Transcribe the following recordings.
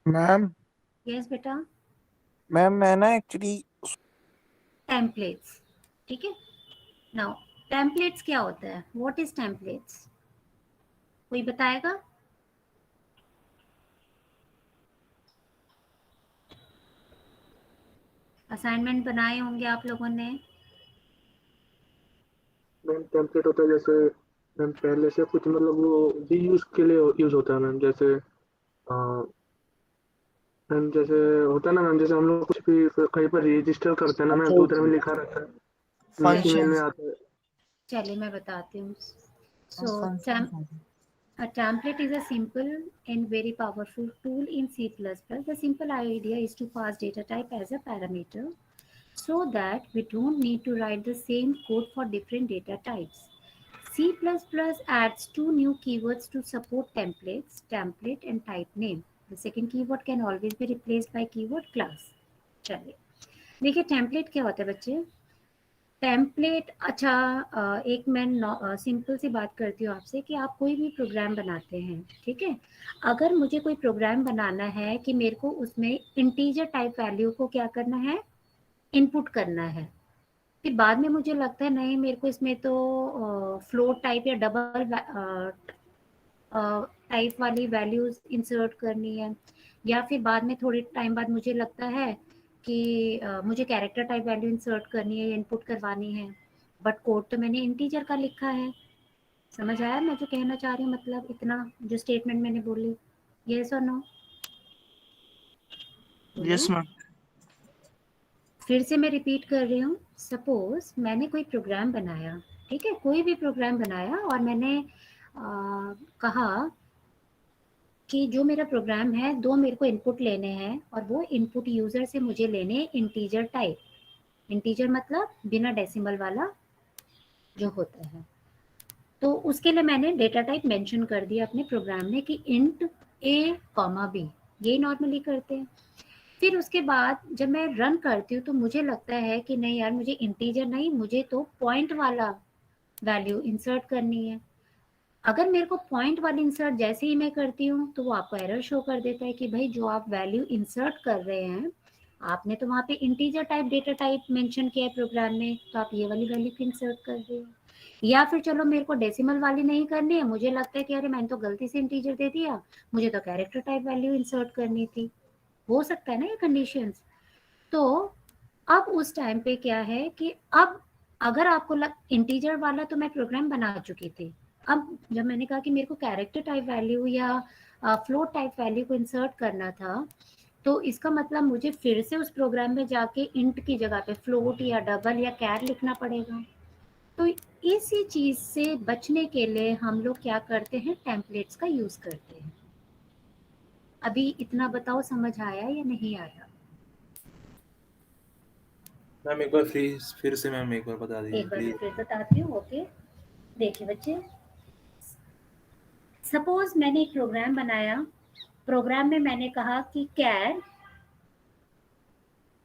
Ma'am yes बेटा। Ma'am मैं ना एक्चुअली टेम्पलेट्स, ठीक है। नाउ टेम्पलेट्स क्या होता है, व्हाट इज टेम्पलेट्स, कोई बताएगा? असाइनमेंट बनाए होंगे आप लोगों ने। मैम टेम्पलेट होता है जैसे मैम पहले से कुछ मतलब वो रीयूज के लिए यूज होता है मैम। जैसे मैम जैसे होता है ना मैम, जैसे हम लोग कुछ भी कहीं पर रजिस्टर करते हैं ना मैम, तो उधर में लिखा रहता है, नीचे मेल में फंक्शंस आता है। चलिए मैं बताती हूँ। सो functions a template is a simple and very powerful tool in C++. The simple idea is to pass data type as a parameter so that we don't need to write the same code for different data types. C++ adds two new keywords to support templates, template and type name. The second keyword can always be replaced by keyword class. चलिए देखिए template क्या होता है बच्चे। Template अच्छा, एक मैं simple सी बात करती हूँ आपसे कि आप कोई भी प्रोग्राम बनाते हैं, ठीक है। अगर मुझे कोई प्रोग्राम बनाना है कि मेरे को उसमें इंटीजर टाइप वैल्यू को क्या करना है, इनपुट करना है। फिर बाद में मुझे लगता है नहीं मेरे को इसमें तो फ्लोट टाइप या डबल टाइप वाली वैल्यूज इंसर्ट करनी है, या फिर बाद में थोड़े टाइम बाद मुझे लगता है कि मुझे कैरेक्टर टाइप वैल्यू इंसर्ट करनी है या इनपुट करवानी है, बट कोड तो मैंने इंटीजर का लिखा है। समझ आया मैं जो कहना चाह रही हूँ, मतलब इतना जो स्टेटमेंट मैंने बोली। यस और नो यस बोलो। मैम। फिर से मैं रिपीट कर रही हूँ। सपोज मैंने कोई प्रोग्राम बनाया, ठीक है, कोई भी प्रोग्राम बनाया और मैंने कहा कि जो मेरा प्रोग्राम है दो मेरे को इनपुट लेने हैं और वो इनपुट यूजर से मुझे लेने इंटीजर टाइप। इंटीजर मतलब बिना डेसिमल वाला जो होता है। तो उसके लिए मैंने डेटा टाइप मेंशन कर दिया अपने प्रोग्राम में कि इंट ए कॉमा बी, ये नॉर्मली करते हैं। फिर उसके बाद जब मैं रन करती हूँ तो मुझे लगता है कि नहीं यार मुझे इंटीजर नहीं, मुझे तो पॉइंट वाला वैल्यू इंसर्ट करनी है। अगर मेरे को पॉइंट वाली इंसर्ट जैसे ही मैं करती हूँ तो वो आपको एरर शो कर देता है कि भाई जो आप वैल्यू इंसर्ट कर रहे हैं आपने तो वहाँ पे integer type data type mention किया है प्रोग्राम में, तो आप ये वाली वैल्यू क्यों इंसर्ट कर रहे हो। या फिर चलो मेरे को डेसिमल वाली नहीं करनी है, मुझे लगता है कि अरे मैंने तो गलती से इंटीजर दे दिया, मुझे तो कैरेक्टर टाइप वैल्यू इंसर्ट करनी थी। हो सकता है ना ये कंडीशंस। तो अब उस टाइम पे क्या है कि अब अगर आपको इंटीजर वाला तो मैं प्रोग्राम बना चुकी थी। अब जब मैंने कहा कि मेरे को कैरेक्टर टाइप वैल्यू या फ्लोट टाइप वैल्यू को इंसर्ट करना था, तो इसका मतलब मुझे फिर से उस प्रोग्राम में जाके इंट की जगह पे फ्लोट या डबल या कैर लिखना पड़ेगा। तो इसी चीज से बचने के लिए हम लोग क्या करते हैं, टेम्पलेट्स का यूज करते हैं। अभी इतना बताओ समझ आया या नहीं आया? मैम एक बार फिर से मैम एक बार बता दीजिए एक बार मैं प्लीज। फिर बताती हूँ। ओके देखिए बच्चे, सपोज मैंने एक प्रोग्राम बनाया। प्रोग्राम में मैंने कहा कि कैर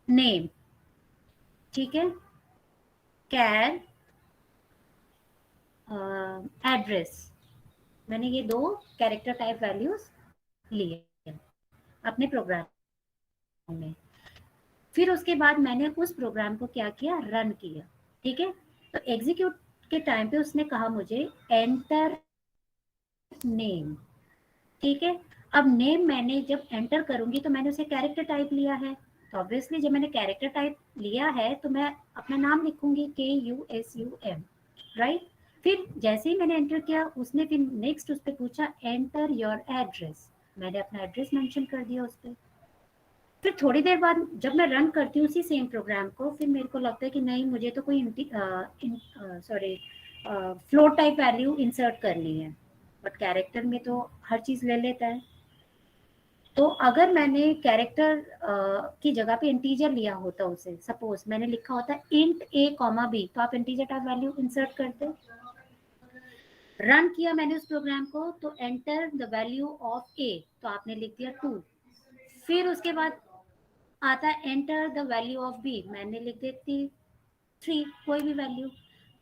नेम, ठीक है, कैर एड्रेस, मैंने ये दो कैरेक्टर टाइप वैल्यूज लिए अपने प्रोग्राम में। फिर उसके बाद मैंने उस प्रोग्राम को क्या किया, रन किया, ठीक है। तो एग्जीक्यूट के टाइम पे उसने कहा मुझे एंटर नेम, ठीक है। अब नेम मैंने जब एंटर करूंगी तो मैंने उसे कैरेक्टर टाइप लिया है, तो ऑब्वियसली जब मैंने कैरेक्टर टाइप लिया है तो मैं अपना नाम लिखूंगी KUSUM, राइट। फिर जैसे ही मैंने एंटर किया उसने फिर नेक्स्ट उस पर पूछा एंटर योर एड्रेस, मैंने अपना एड्रेस मेंशन कर दिया उस पर। फिर थोड़ी देर बाद जब मैं रन करती हूँ उसी सेम प्रोग्राम को, फिर मेरे को लगता है कि नहीं मुझे तो कोई sorry float type value insert करनी है, बट कैरेक्टर में तो हर चीज ले लेता है। तो अगर मैंने कैरेक्टर की जगह पे इंटीजर लिया होता, उसे सपोज मैंने लिखा होता इंट ए कॉमा बी, तो आप इंटीजर टाइप वैल्यू इंसर्ट करते। रन किया मैंने उस प्रोग्राम को तो एंटर द वैल्यू ऑफ ए, तो आपने लिख दिया 2। फिर उसके बाद आता है enter the value of B, मैंने लिख देती 3, कोई भी वैल्यू।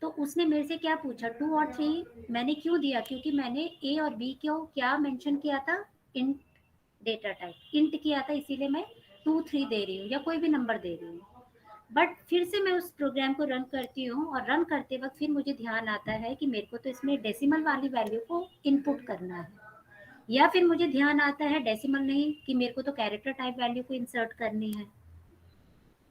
तो उसने मेरे से क्या पूछा 2 और 3, मैंने क्यों दिया, क्योंकि मैंने ए और बी को क्या मेंशन किया था, इन डेटा टाइप इंट किया था, इसीलिए मैं 2 3 दे रही हूँ या कोई भी नंबर दे रही हूँ। बट फिर से मैं उस प्रोग्राम को रन करती हूँ और रन करते वक्त फिर मुझे ध्यान आता है कि मेरे को तो इसमें डेसिमल वाली वैल्यू को इनपुट करना है, या फिर मुझे ध्यान आता है डेसिमल नहीं कि मेरे को तो कैरेक्टर टाइप वैल्यू को इंसर्ट करनी है,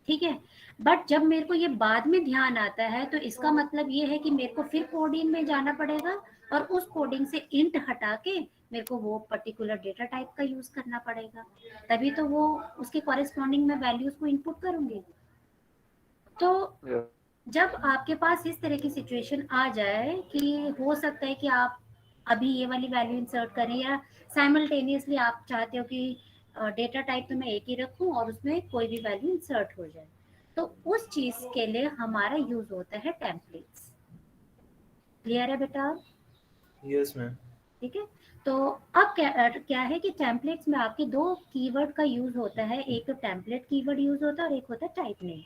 ठीक है। बट जब मेरे को ये बाद में ध्यान आता है तो इसका मतलब ये है कि मेरे को फिर कोडिंग में जाना पड़ेगा और उस कोडिंग से इंट हटा के मेरे को वो पर्टिकुलर डेटा टाइप का यूज करना पड़ेगा, तभी तो वो उसके कॉरेस्पॉन्डिंग में वैल्यूज को इनपुट करूंगी। तो जब आपके पास इस तरह की सिचुएशन आ जाए कि हो सकता है कि आप अभी ये वाली वैल्यू इंसर्ट करें या साइमल्टेनियसली आप चाहते हो कि डेटा टाइप तो मैं एक ही रखूं और उसमें कोई भी वैल्यू इंसर्ट हो जाए, तो उस चीज के लिए हमारा यूज होता है टेम्पलेट्स। क्लियर है बेटा? Yes ma'am. ठीक है। तो अब क्या है कि टेम्पलेट्स में आपके दो कीवर्ड का यूज होता है, एक तो टेम्पलेट कीवर्ड यूज होता है और एक होता है टाइप नेम।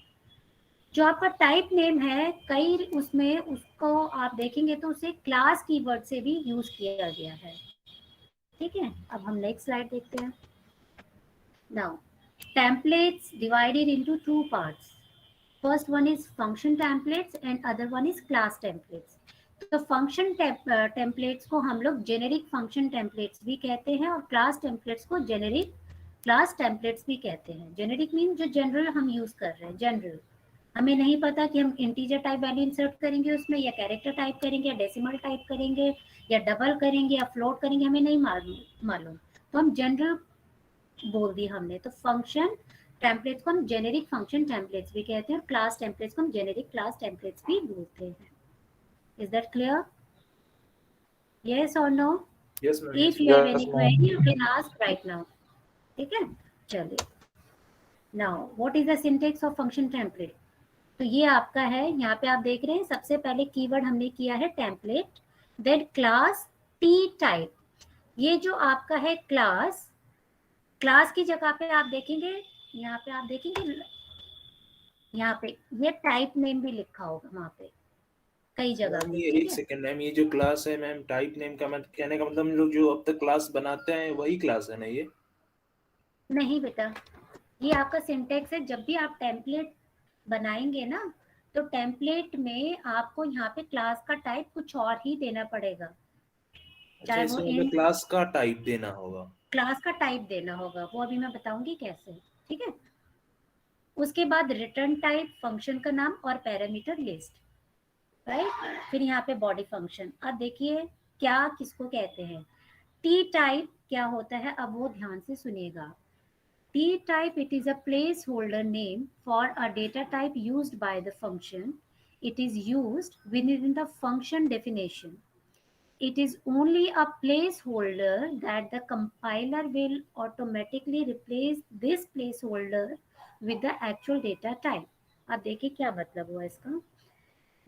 जो आपका टाइप नेम है कई उसमें उसको आप देखेंगे तो उसे क्लास कीवर्ड से भी यूज किया गया है, ठीक है। अब हम नेक्स्ट स्लाइड देखते हैं। Now templates divided into two parts, first one is function templates and other one is class templates. तो फंक्शन टेम्पलेट्स को हम लोग जेनेरिक फंक्शन टेम्पलेट्स भी कहते हैं और क्लास टेम्पलेट्स को जेनेरिक क्लास टेम्पलेट्स भी कहते हैं। जेनेरिक मीन जो जनरल हम यूज कर रहे हैं, जनरल हमें नहीं पता कि हम इंटीजर टाइप वैल्यू इंसर्ट करेंगे उसमें या कैरेक्टर टाइप करेंगे या डेसिमल टाइप करेंगे या डबल करेंगे या फ्लोट करेंगे, हमें नहीं मालूम तो हम जनरल बोल दी हमने। तो फंक्शन टेम्पलेट्स को हम जेनेरिक फंक्शन टेम्पलेट्स भी कहते हैं और क्लास टेम्पलेट्स को हम जेनेरिक क्लास टेम्पलेट्स भी बोलते हैं। Is that clear? यस और no? Yes ma'am. If you have any query you can ask right now, ठीक है। चलिए, now what is the syntax of function template? तो ये आपका है, यहाँ पे आप देख रहे हैं सबसे पहले कीवर्ड हमने किया है template, then class T type. ये जो आपका है क्लास, क्लास की जगह पे आप देखेंगे, यहाँ पे आप देखेंगे यहाँ पे ये टाइप नेम भी लिखा होगा वहाँ पे कई जगह मैम पे, ये ठीक एक है। सेकंड मैम, ये जो क्लास है मैम टाइप नेम का मतलब कहने का मतलब हम लोग जो अब तक क्लास बनाते हैं वही क्लास है ना ये? नहीं बेटा, ये आपका सिंटेक्स है। जब भी आप टेम्पलेट बनाएंगे ना तो टेम्पलेट में आपको यहाँ पे क्लास का टाइप कुछ और ही देना पड़ेगा, अच्छा, चाहे वो इसमें मतलब इन क्लास का टाइप देना होगा। क्लास का टाइप देना होगा, वो अभी मैं बताऊंगी कैसे, ठीक है। उसके बाद रिटर्न टाइप, फंक्शन का नाम और पैरामीटर लिस्ट, राइट। फिर यहाँ पे बॉडी फंक्शन। अब देखिए क्या किसको कहते हैं, टी टाइप क्या होता है, अब वो ध्यान से सुनिएगा। T type, it is a placeholder name for a data type used by the function. It is used within the function definition. It is only a placeholder that the compiler will automatically replace this placeholder with the actual data type. अब देखिए क्या मतलब हुआ इसका।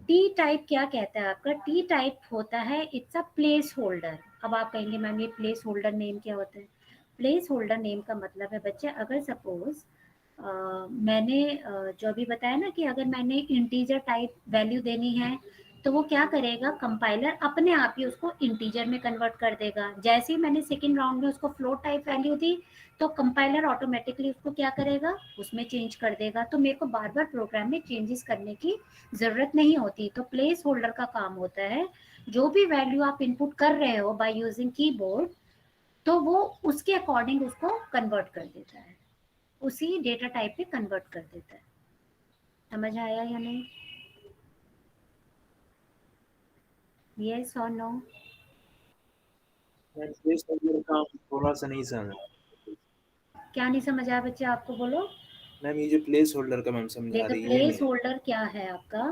T type क्या कहता है आपका, टी टाइप होता है इट्स अ प्लेस होल्डर। अब आप कहेंगे मैम ये प्लेस होल्डर नेम क्या होता है? प्लेस होल्डर नेम का मतलब है बच्चे, अगर सपोज मैंने जो भी बताया ना कि अगर मैंने इंटीजर टाइप वैल्यू देनी है तो वो क्या करेगा, कंपाइलर अपने आप ही उसको इंटीजर में कन्वर्ट कर देगा। जैसे ही मैंने सेकेंड राउंड में उसको फ्लोट टाइप वैल्यू दी तो कंपाइलर ऑटोमेटिकली उसको क्या करेगा, उसमें चेंज कर देगा। तो मेरे को बार बार प्रोग्राम में चेंजेस करने की जरूरत नहीं होती। तो प्लेस होल्डर का काम होता है जो भी वैल्यू आप इनपुट कर रहे हो बाय यूजिंग कीबोर्ड, तो वो उसके अकॉर्डिंग उसको कन्वर्ट कर देता है, उसी डेटा टाइप पे कन्वर्ट कर देता है। समझ आया या नहीं? यस और नो? मैम प्लेस होल्डर का थोड़ा सा नहीं समझा। क्या नहीं समझ आया बच्चे, आपको बोलो। मैम ये जो प्लेस होल्डर का मैम समझा देखो रही है प्लेस ये। होल्डर क्या है आपका,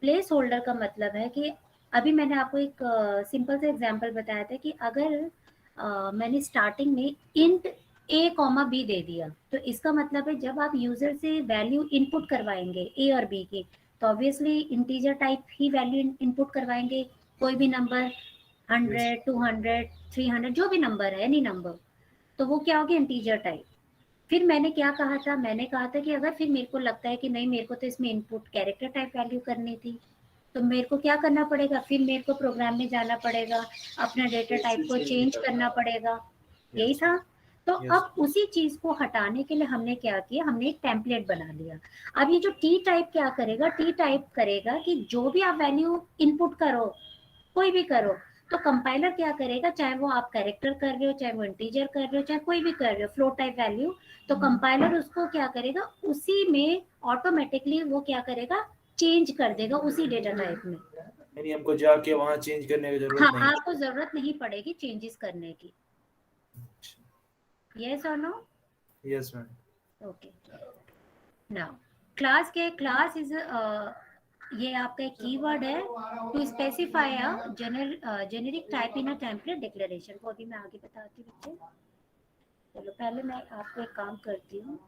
प्लेस होल्डर का मतलब है कि अभी मैंने आपको एक सिंपल सा एग्जांपल बताया था कि अगर मैंने स्टार्टिंग में इंट a कॉमा b दे दिया, तो इसका मतलब है जब आप यूजर से वैल्यू इनपुट करवाएंगे a और b की, तो ऑब्वियसली इंटीजर टाइप ही वैल्यू इनपुट करवाएंगे। कोई भी नंबर 100 200 300 जो भी नंबर है, एनी नंबर, तो वो क्या होगी, इंटीजर टाइप। फिर मैंने क्या कहा था, मैंने कहा था कि अगर फिर मेरे को लगता है कि नहीं मेरे को तो इसमें इनपुट कैरेक्टर टाइप वैल्यू करनी थी, तो मेरे को क्या करना पड़ेगा, फिर मेरे को प्रोग्राम में जाना पड़ेगा, अपना डेटा टाइप को चेंज करना पड़ेगा, यही था। तो Yes. अब उसी चीज को हटाने के लिए हमने क्या किया, हमने एक टेम्पलेट बना लिया। अब ये जो टी टाइप क्या करेगा, टी टाइप करेगा कि जो भी आप वैल्यू इनपुट करो, कोई भी करो, तो कंपाइलर क्या करेगा, चाहे वो आप कैरेक्टर कर रहे हो, चाहे वो इंटीजर कर रहे हो, चाहे कोई भी कर रहे हो, फ्लोट टाइप वैल्यू, तो कंपाइलर उसको क्या करेगा, उसी में ऑटोमेटिकली वो क्या करेगा, चेंज कर देगा उसी डेटा टाइप में। यानी हमको जाके वहाँ चेंज करने की जरूरत हाँ, नहीं। आपको जरूरत नहीं पड़ेगी चेंजेस करने की। यस और no? Yes ma'am. Okay, now class के, क्लास इज ये आपका एक कीवर्ड है to specify a generic type in a template declaration. वो भी मैं आगे बताती हूँ बच्चे। चलो पहले मैं आपको एक काम करती हूँ,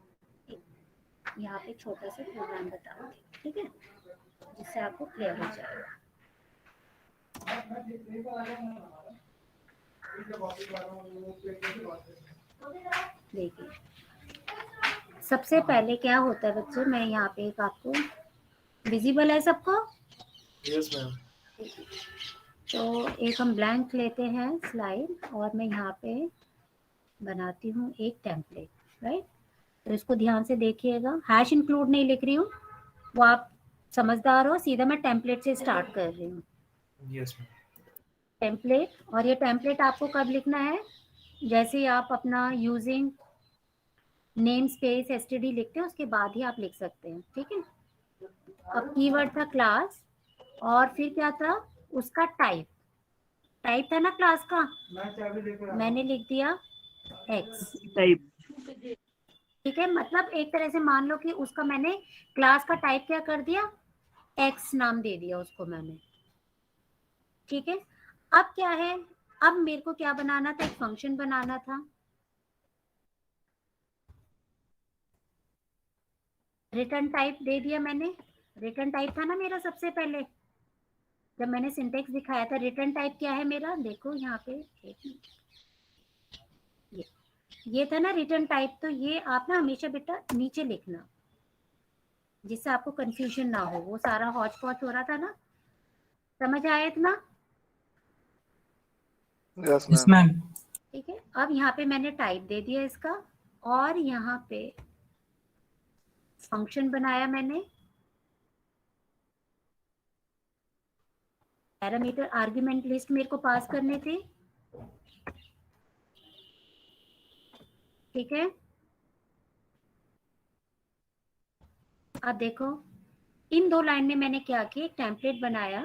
यहाँ पे छोटा सा प्रोग्राम बताती हूँ, ठीक है, जिससे आपको क्लियर हो जाएगा। देखिए, सबसे पहले क्या होता है बच्चों, मैं यहाँ पे एक आपको, विजिबल है सबको? Yes ma'am. तो एक हम ब्लैंक लेते हैं स्लाइड, और मैं यहाँ पे बनाती हूँ एक टेम्पलेट, राइट। तो इसको ध्यान से देखिएगा, हैश इंक्लूड नहीं लिख रही हूँ, वो आप समझदार हो, सीधा मैं टेम्पलेट से स्टार्ट कर रही हूँ। Yes ma'am. टेम्पलेट, और ये टेम्पलेट आपको कब लिखना है, जैसे ही आप अपना यूजिंग नेम स्पेस एसटीडी लिखते हैं उसके बाद ही आप लिख सकते हैं, ठीक है। अब कीवर्ड था क्लास, और फिर क्या था उसका टाइप, टाइप था ना क्लास का, मैंने लिख दिया एक्स टाइप। ठीक है। मतलब एक तरह से मान लो कि उसका मैंने क्लास का टाइप क्या कर दिया, एक्स नाम दे दिया उसको मैंने, ठीक है। अब क्या है, अब मेरे को क्या बनाना था, एक फंक्शन बनाना था। रिटर्न टाइप दे दिया मैंने, रिटर्न टाइप था ना मेरा सबसे पहले जब मैंने सिंटेक्स दिखाया था। रिटर्न टाइप क्या है मेरा, देखो यहाँ पे, ये था ना रिटर्न टाइप। तो ये आप ना हमेशा बेटा नीचे लिखना, जिससे आपको कंफ्यूजन ना हो, वो सारा हौच पौच हो रहा था ना, समझ आया इतना? Yes yes ma'am. मैम। ठीक है, अब यहाँ पे मैंने टाइप दे दिया इसका, और यहाँ पे फंक्शन बनाया मैंने, पैरामीटर आर्गुमेंट लिस्ट मेरे को पास करने थे, ठीक है। अब देखो इन दो लाइन में मैंने क्या किया, एक टेम्पलेट बनाया,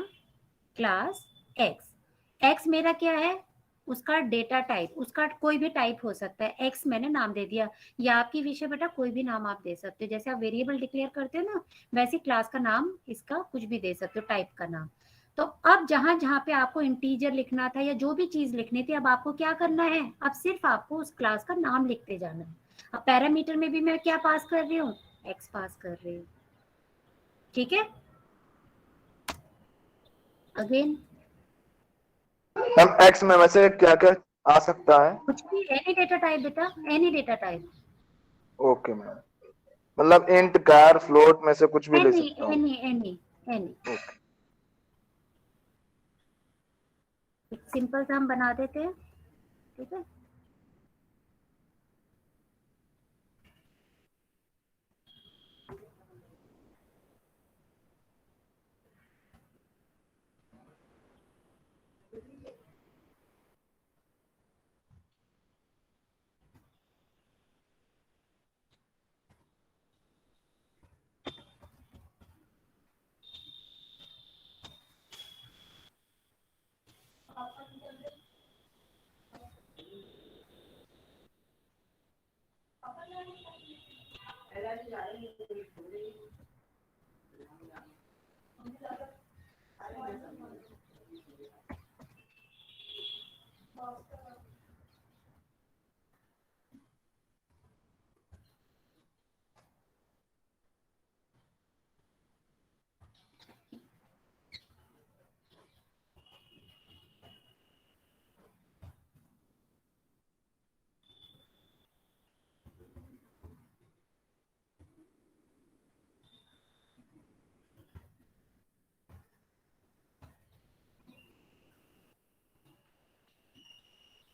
क्लास एक्स, एक्स मेरा क्या है, उसका डेटा टाइप, उसका कोई भी टाइप हो सकता है, एक्स मैंने नाम दे दिया। या आपकी विषय बेटा कोई भी नाम आप दे सकते हो, जैसे आप वेरिएबल डिक्लेयर करते हो ना, वैसे क्लास का नाम इसका कुछ भी दे सकते हो, टाइप का नाम। तो अब जहां जहां पे आपको इंटीजर लिखना था या जो भी चीज लिखनी थी, अब आपको क्या करना है, अब सिर्फ आपको उस क्लास का नाम लिखते जाना है। अब पैरामीटर में भी मैं क्या पास कर रही हूँ, एक्स पास कर रही हूँ, ठीक है। अगेन मैम एक्स में वैसे क्या क्या आ सकता है? कुछ भी, एनी डेटा टाइप बेटा, any data type, okay ma'am, मतलब इंट कार फ्लोट में से कुछ भी ले एनी सकता हूँ। Any any any. ओके। एक सिंपल सा हम बना देते हैं, ठीक है।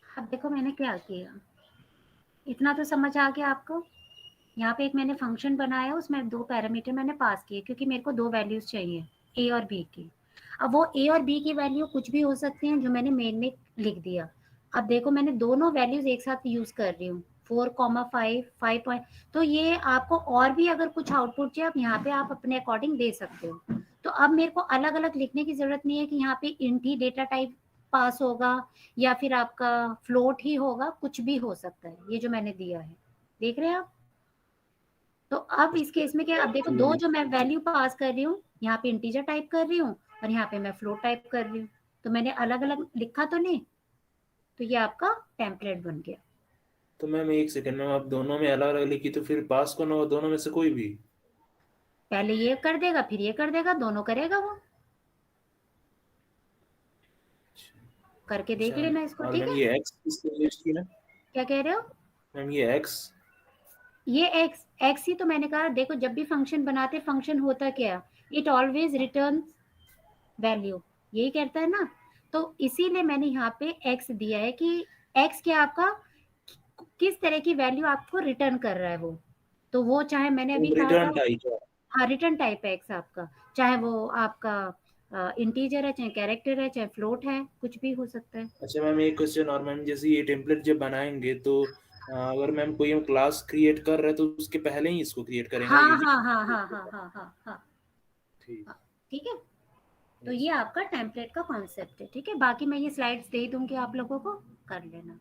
अब देखो मैंने क्या किया, इतना तो समझ आ गया आपको। यहाँ पे एक मैंने फंक्शन बनाया, उसमें 2 पैरामीटर मैंने पास किए क्योंकि मेरे को 2 वैल्यूज चाहिए ए और बी की। अब वो ए और बी की वैल्यू कुछ भी हो सकती हैं, जो मैंने मेन में लिख दिया। अब देखो मैंने दोनों वैल्यूज एक साथ यूज कर रही हूँ, 4,5 5 पॉइंट। तो ये आपको और भी अगर कुछ आउटपुट चाहिए, अब यहाँ पे आप अपने अकॉर्डिंग दे सकते हो। तो अब मेरे को अलग अलग लिखने की जरूरत नहीं है कि यहाँ पे इंट ही डेटा टाइप पास होगा या फिर आपका फ्लोट ही होगा, कुछ भी हो सकता है ये जो मैंने दिया है। देख रहे हैं आप? तो अब इस केस में क्या, अब देखो दो जो मैं वैल्यू पास कर रही हूँ, यहाँ पे इंटीजर टाइप कर रही हूँ और यहाँ पे मैं फ्लोट टाइप कर रही हूँ, तो मैंने अलग अलग लिखा तो नहीं, तो ये आपका टेम्पलेट बन गया। तो मैम एक सेकंड मैम, आप दोनों में अलग अलग लिखी तो फिर पास कौन होगा, दोनों में से कोई भी? पहले ये कर देगा फिर ये कर देगा, दोनों करेगा वो। करके देख अच्छा, लेना इसको, और ठीक मैम है? ये एक्स किसने यूज की ना? क्या कह रहे हो? मैम ये एक्स? ये एक्स एक्स ही तो मैंने कहा। देखो जब भी फंक्शन बनाते, फंक्शन होता क्या, इट ऑलवेज रिटर्न वैल्यू, यही कहता है ना। तो इसीलिए मैंने यहाँ पे एक्स दिया है कि एक्स क्या आपका किस तरह की वैल्यू आपको रिटर्न कर रहा है वो। तो वो चाहे मैंने अभी कहा रिटर्न था, टाइप है। हाँ रिटर्न टाइप है एक्स आपका, चाहे वो आपका इंटीजर है, चाहे कैरेक्टर है, चाहे फ्लोट है, कुछ भी हो सकता है। अच्छा मैम एक क्वेश्चन और मैम, जैसे ये टेम्पलेट जब बनाएंगे तो अगर मैम कोई हम क्लास क्रिएट कर रहे हैं तो उसके पहले ही इसको क्रिएट करेंगे ना, हाँ ये हाँ जो हाँ हाँ हाँ हाँ हाँ हाँ ठीक। हाँ, ठीक है। तो ये आपका टेम्पलेट का कॉन्सेप्ट है, ठीक है। बाकी मैं ये स्लाइड्स दे दूंगी आप लोगों को, कर लेना।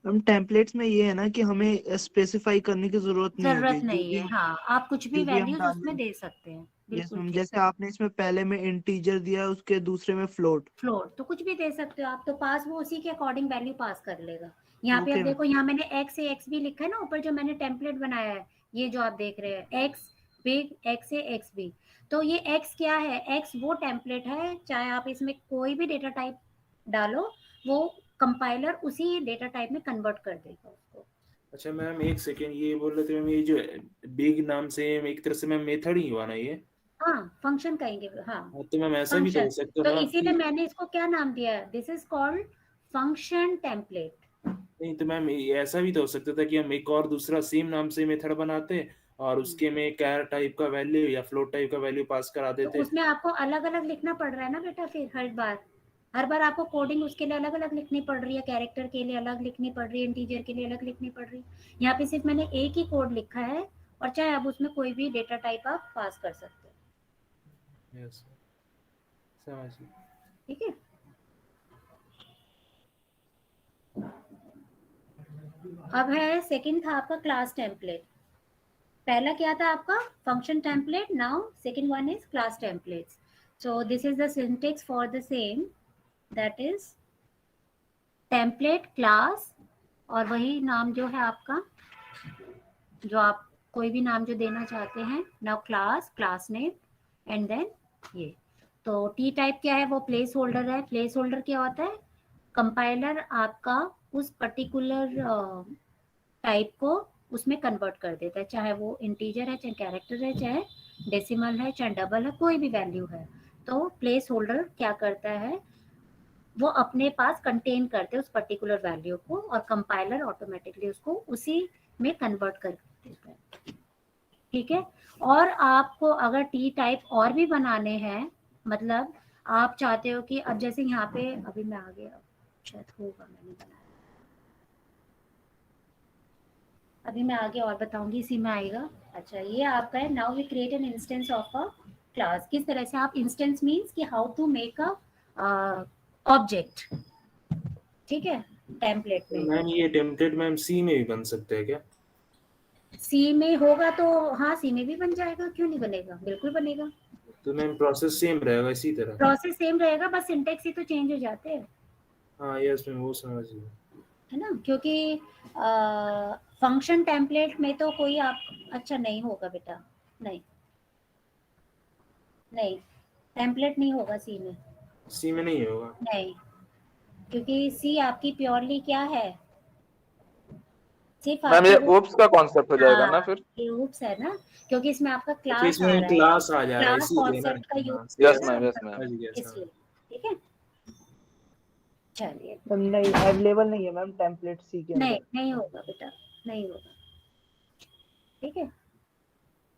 हम टेम्पलेट्स में ये है ना कि हमें स्पेसिफाई करने की जरूरत नहीं जरूरत होगी, नहीं है, हाँ आप कुछ भी जो भी हम वैल्यूज उसमें डालें। दे सकते हैं, यस बिल्कुल मैम, ठीक। जैसे आपने इसमें पहले में इंटीजर दिया, उसके दूसरे में फ्लोट। फ्लोट तो कुछ भी दे सकते हो आप, तो पास वो उसी के अकॉर्डिंग वैल्यू पास कर लेगा। यहाँ पे अब ओके देखो, यहाँ मैंने एक्स से एक्स भी लिखा है ना ऊपर, जो मैंने टेम्पलेट बनाया है, ये जो आप देख रहे हैं एक्स बिग एक्स से एक्स बी। तो ये एक्स क्या है, एक्स वो टेम्पलेट है, चाहे आप इसमें कोई भी डेटा टाइप डालो, वो कंपाइलर उसी डेटा टाइप में कन्वर्ट कर देगा उसको। अच्छा मैम एक सेकेंड, ये बोल रहे थे मैम, ये जो बिग नाम से एक तरह से मैम मेथड ही हुआ ना ये? हाँ फंक्शन कहेंगे, हाँ हाँ, तो मैम ऐसा भी तो फंक्शन। हो सकता तो है ना इसीलिए कि मैंने इसको क्या नाम दिया है, this is called function template. नहीं, तो मैम ऐसा भी तो हो सकता था कि हम एक और दूसरा सेम नाम से मेथड बनाते और उसके में कैर टाइप का वैल्यू या फ्लोट टाइप का वैल्यू पास करा तो देते। उसमें आपको अलग अलग लिखना पड़ रहा है ना बेटा, फिर हर बार आपको कोडिंग उसके लिए अलग अलग लिखनी पड़ रही है, कैरेक्टर के लिए अलग लिखनी पड़ रही है, इंटीजर के लिए अलग लिखनी पड़ रही है। यहाँ पे सिर्फ मैंने एक ही कोड लिखा है, और चाहे आप उसमें कोई भी डेटा टाइप आप पास कर सकते हो, यस समझ गए। ठीक है। अब है सेकंड था आपका क्लास टेम्पलेट। पहला क्या था आपका function template, now second one is class templates. So this is the syntax for the same, that is template class, और वही नाम जो है आपका, जो आप कोई भी नाम जो देना चाहते हैं, now class, class name, and then ये। तो टी टाइप क्या है, वो प्लेस होल्डर है। प्लेस होल्डर क्या होता है, कंपाइलर आपका उस पर्टिकुलर टाइप को उसमें कन्वर्ट कर देता है, चाहे वो इंटीजर है, चाहे कैरेक्टर है, चाहे डेसिमल है, चाहे डबल है, कोई भी वैल्यू है। तो प्लेस होल्डर क्या करता है, वो अपने पास कंटेन करते हैं उस पर्टिकुलर वैल्यू को, और कंपाइलर ऑटोमेटिकली उसको उसी में कन्वर्ट कर देता है, ठीक है। और आपको अगर टी टाइप और भी बनाने हैं, मतलब आप चाहते हो कि अब जैसे यहाँ पे अभी मैं आ गया, शायद होगा मैंने बनाया, अभी मैं आगे और बताऊंगी, इसी में आएगा। अच्छा ये आपका है, now we create an instance of a class. किस तरह से आप, इंस्टेंस मींस कि how to make a object, ठीक है, टेम्पलेट में। मैम ये टेम्पलेट मैम सी में भी बन सकते हैं क्या? सी में होगा तो हाँ, सी में भी बन जाएगा, क्यों नहीं बनेगा, बिल्कुल बनेगा। तो मैम प्रोसेस सेम रहेगा इसी तरह? प्रोसेस सेम रहेगा, बस सिंटेक्स ही तो चेंज हो जाते हैं, हाँ यस मैम वो समझ गया। है ना। क्योंकि फंक्शन टेम्पलेट में तो कोई आप, अच्छा नहीं होगा बेटा, नहीं नहीं, टेम्पलेट नहीं होगा सी में, सी में नहीं होगा? नहीं, क्योंकि सी आपकी प्योरली क्या है, सिर्फ मैम ये आपकी वो, ओप्स का कॉन्सेप्ट हो जाएगा ना हाँ फिर? ये oops है ना, क्योंकि इसमें आपका अच्छा क्लास आ इसमें रहा है, क्लास आ जा रहा है क्लास इसीलिए ना? कॉन्सेप्ट का यूज हाँ किया यस ना मैम, यस हमने, मैम। समझ गया समझ इसलिए, ठीक है। चलिए, नहीं अवेलेबल नहीं है मैम टेम्पलेट सी के नहीं अंदर। नहीं होगा बेटा, नहीं होगा, ठीक है।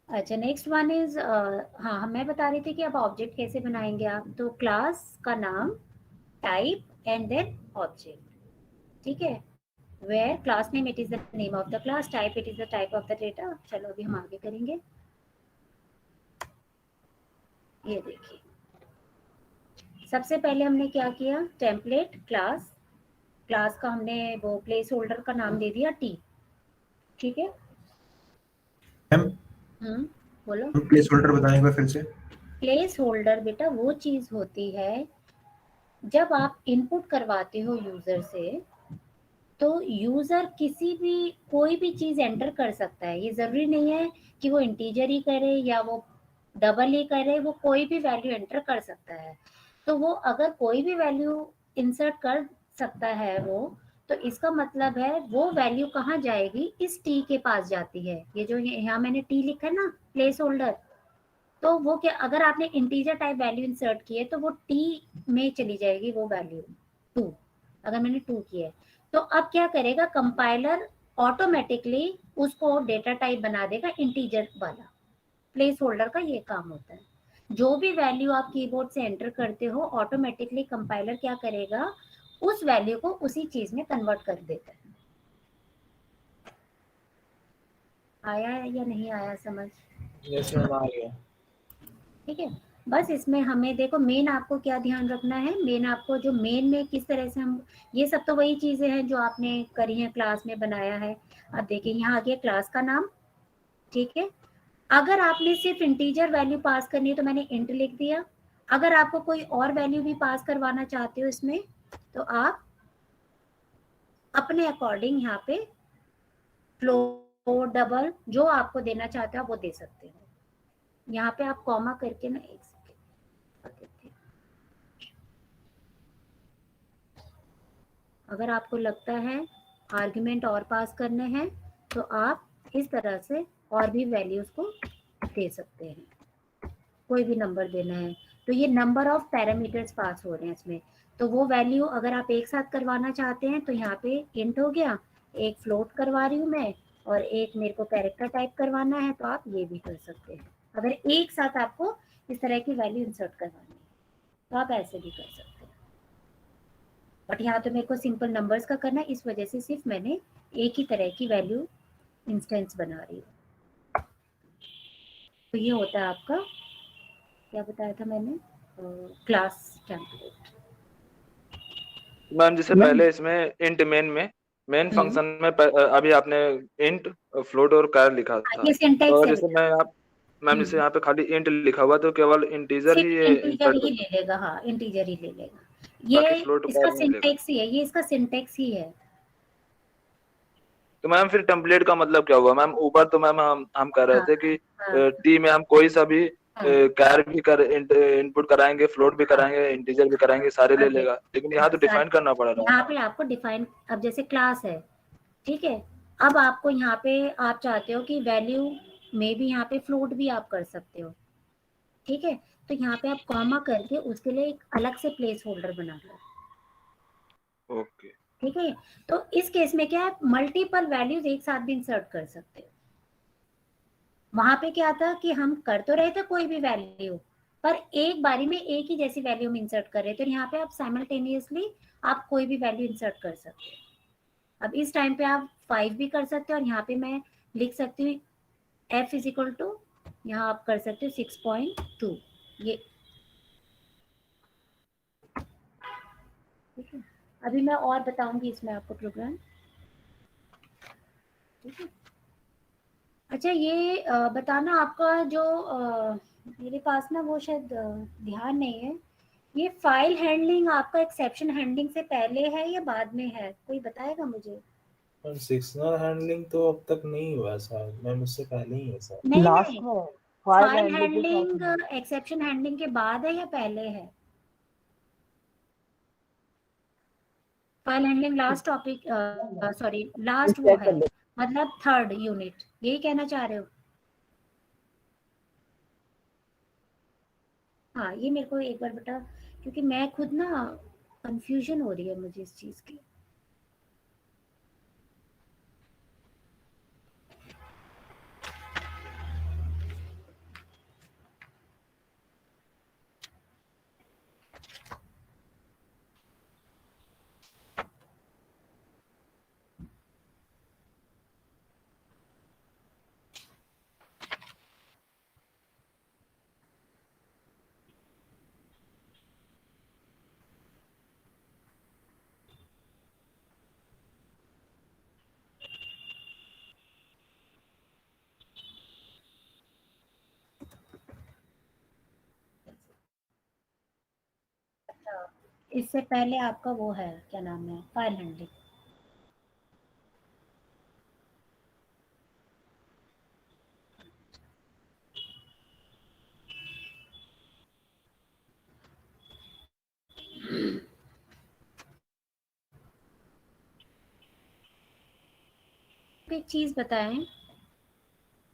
अच्छा, नेक्स्ट वन इज, हाँ मैं बता रही थी कि अब ऑब्जेक्ट कैसे बनाएंगे आप। तो क्लास का नाम, टाइप एंड देन ऑब्जेक्ट, ठीक है। Where class name, it is the name of the class, type it is the type of the data. चलो अभी हम आगे करेंगे। ये देखिए, सबसे पहले हमने क्या किया, टेम्पलेट क्लास, क्लास का हमने वो प्लेस होल्डर का नाम दे दिया टी, ठीक है। मैम बोलो। प्लेस होल्डर बताएं एक बार फिर से। प्लेस होल्डर बेटा वो चीज होती है जब आप इनपुट करवाते हो यूजर से, तो यूजर किसी भी कोई भी चीज एंटर कर सकता है। ये जरूरी नहीं है कि वो इंटीजर ही करे या वो डबल ही करे, वो कोई भी वैल्यू एंटर कर सकता है। तो वो अगर कोई भी वैल्यू इंसर्ट कर सकता है वो, तो इसका मतलब है वो वैल्यू कहाँ जाएगी, इस टी के पास जाती है। ये जो यहाँ मैंने टी लिखा है ना, प्लेस होल्डर, तो वो क्या, अगर आपने इंटीजर टाइप वैल्यू इंसर्ट की है तो वो टी में चली जाएगी वो वैल्यू 2, अगर मैंने 2 की है। तो अब क्या करेगा कंपाइलर, ऑटोमेटिकली उसको डेटा टाइप बना देगा इंटीजर वाला। प्लेस होल्डर का ये काम होता है, जो भी वैल्यू आप कीबोर्ड से एंटर करते हो ऑटोमेटिकली कंपाइलर क्या करेगा, उस वैल्यू को उसी चीज में कन्वर्ट कर देता है। आया या नहीं आया समझ? यस मैम, आ गया। ठीक है। बस इसमें हमें देखो मेन आपको क्या ध्यान रखना है, मेन आपको जो मेन में किस तरह से हम, ये सब तो वही चीजें हैं जो आपने करी हैं, क्लास में बनाया है। अब देखिए यहाँ आ गया क्लास का नाम, ठीक है। अगर आपने सिर्फ इंटीजर वैल्यू पास करनी है तो मैंने इंट लिख दिया। अगर आपको कोई और वैल्यू भी पास करवाना चाहते हो इसमें, तो आप अपने अकॉर्डिंग यहाँ पे फ्लोट, डबल, जो आपको देना चाहते हो आप वो दे सकते हो। यहाँ पे आप कॉमा करके ना, एक सेकेंड, अगर आपको लगता है आर्गुमेंट और पास करने हैं तो आप इस तरह से और भी वैल्यूज को दे सकते हैं, कोई भी नंबर देना है। तो ये नंबर ऑफ पैरामीटर्स पास हो रहे हैं इसमें। तो वो वैल्यू अगर आप एक साथ करवाना चाहते हैं तो यहाँ पे इंट हो गया, एक फ्लोट करवा रही हूँ मैं, और एक मेरे को कैरेक्टर टाइप करवाना है, तो आप ये भी कर सकते हैं। अगर एक साथ आपको इस तरह की वैल्यू इंसर्ट करवानी है तो आप ऐसे भी कर सकते हैं। बट यहाँ तो मेरे को सिंपल नंबर्स का करना है, इस वजह से सिर्फ मैंने एक ही तरह की वैल्यू इंस्टेंस बना रही हूँ। तो ये होता है आपका, क्या बताया था मैंने, क्लास टेम्पलेट। मैम जैसे पहले इसमें इंट मेन फंक्शन में अभी आपने इंट, फ्लोट और कैर लिखा था, ये सिंटैक्स और है जैसे मैं आप मैम जैसे यहाँ पे खाली इंट लिखा हुआ तो केवल इंटीजर ही ये इंटीजर इंसर्ट ही ले लेगा, हाँ इंटीजर ही ले लेगा। बाकी ये फ्लोट इसका कैर नहीं लेगा। सिंटैक्स ही है, ये इसका सिंटैक्स ही है। तो मैम फिर टेम्पलेट का मतलब क्या हुआ मैम? ऊपर तो मैम हम कह रहे हाँ थे कि हाँ टी में हम कोई सा भी हाँ। कैर भी कर इनपुट कराएंगे, फ्लोट भी कराएंगे, इंटीजर भी कराएंगे, सारे ले लेगा, लेकिन यहाँ तो डिफाइन करना पड़ रहा है। यहाँ पे आपको डिफाइन, अब जैसे क्लास है, ठीक है, अब आपको यहाँ पे आप चाहते हो कि वैल्यू में भी यहाँ पे फ्लोट भी आप कर सकते हो, ठीक है। तो यहाँ पे आप कॉमा करके उसके लिए एक अलग से प्लेस होल्डर बना लो, ओके। ठीक है। तो इस केस में क्या है, मल्टीपल वैल्यूज एक साथ भी इंसर्ट कर सकते हो। वहां पे क्या था कि हम कर तो रहे थे कोई भी वैल्यू, पर एक बारी में एक ही जैसी वैल्यू हम इंसर्ट कर रहे थे, और यहाँ पे आप साइमल्टेनियसली आप कोई भी वैल्यू इंसर्ट कर सकते हो। अब इस टाइम पे आप 5 भी कर सकते हो, और यहाँ पे मैं लिख सकती हूँ f इज इक्वल टू, यहाँ आप कर सकते हो 6.2, ये ठीक है। अभी मैं और बताऊंगी इसमें आपको प्रोग्राम, ठीक है। अच्छा ये बताना आपका जो मेरे पास ना वो शायद ध्यान नहीं है, ये फाइल हैंडलिंग आपका एक्सेप्शन हैंडलिंग से पहले है या बाद में है, कोई बताएगा मुझे? सेक्शनल हैंडलिंग तो अब तक नहीं हुआ शायद मैम, उससे पहले ही है शायद। नहीं लास्ट नहीं, में फाइल हैंडलिंग एक्सेप्शन हैंडलिंग के बाद है या पहले है? File handling last topic, sorry last वो है, मतलब थर्ड यूनिट, यही कहना चाह रहे हो? हाँ ये मेरे को एक बार बेटा, क्योंकि मैं खुद ना कंफ्यूजन हो रही है मुझे इस चीज की। इससे पहले आपका वो है, क्या नाम है, फाइल हैंडलिंग। एक चीज बताएं,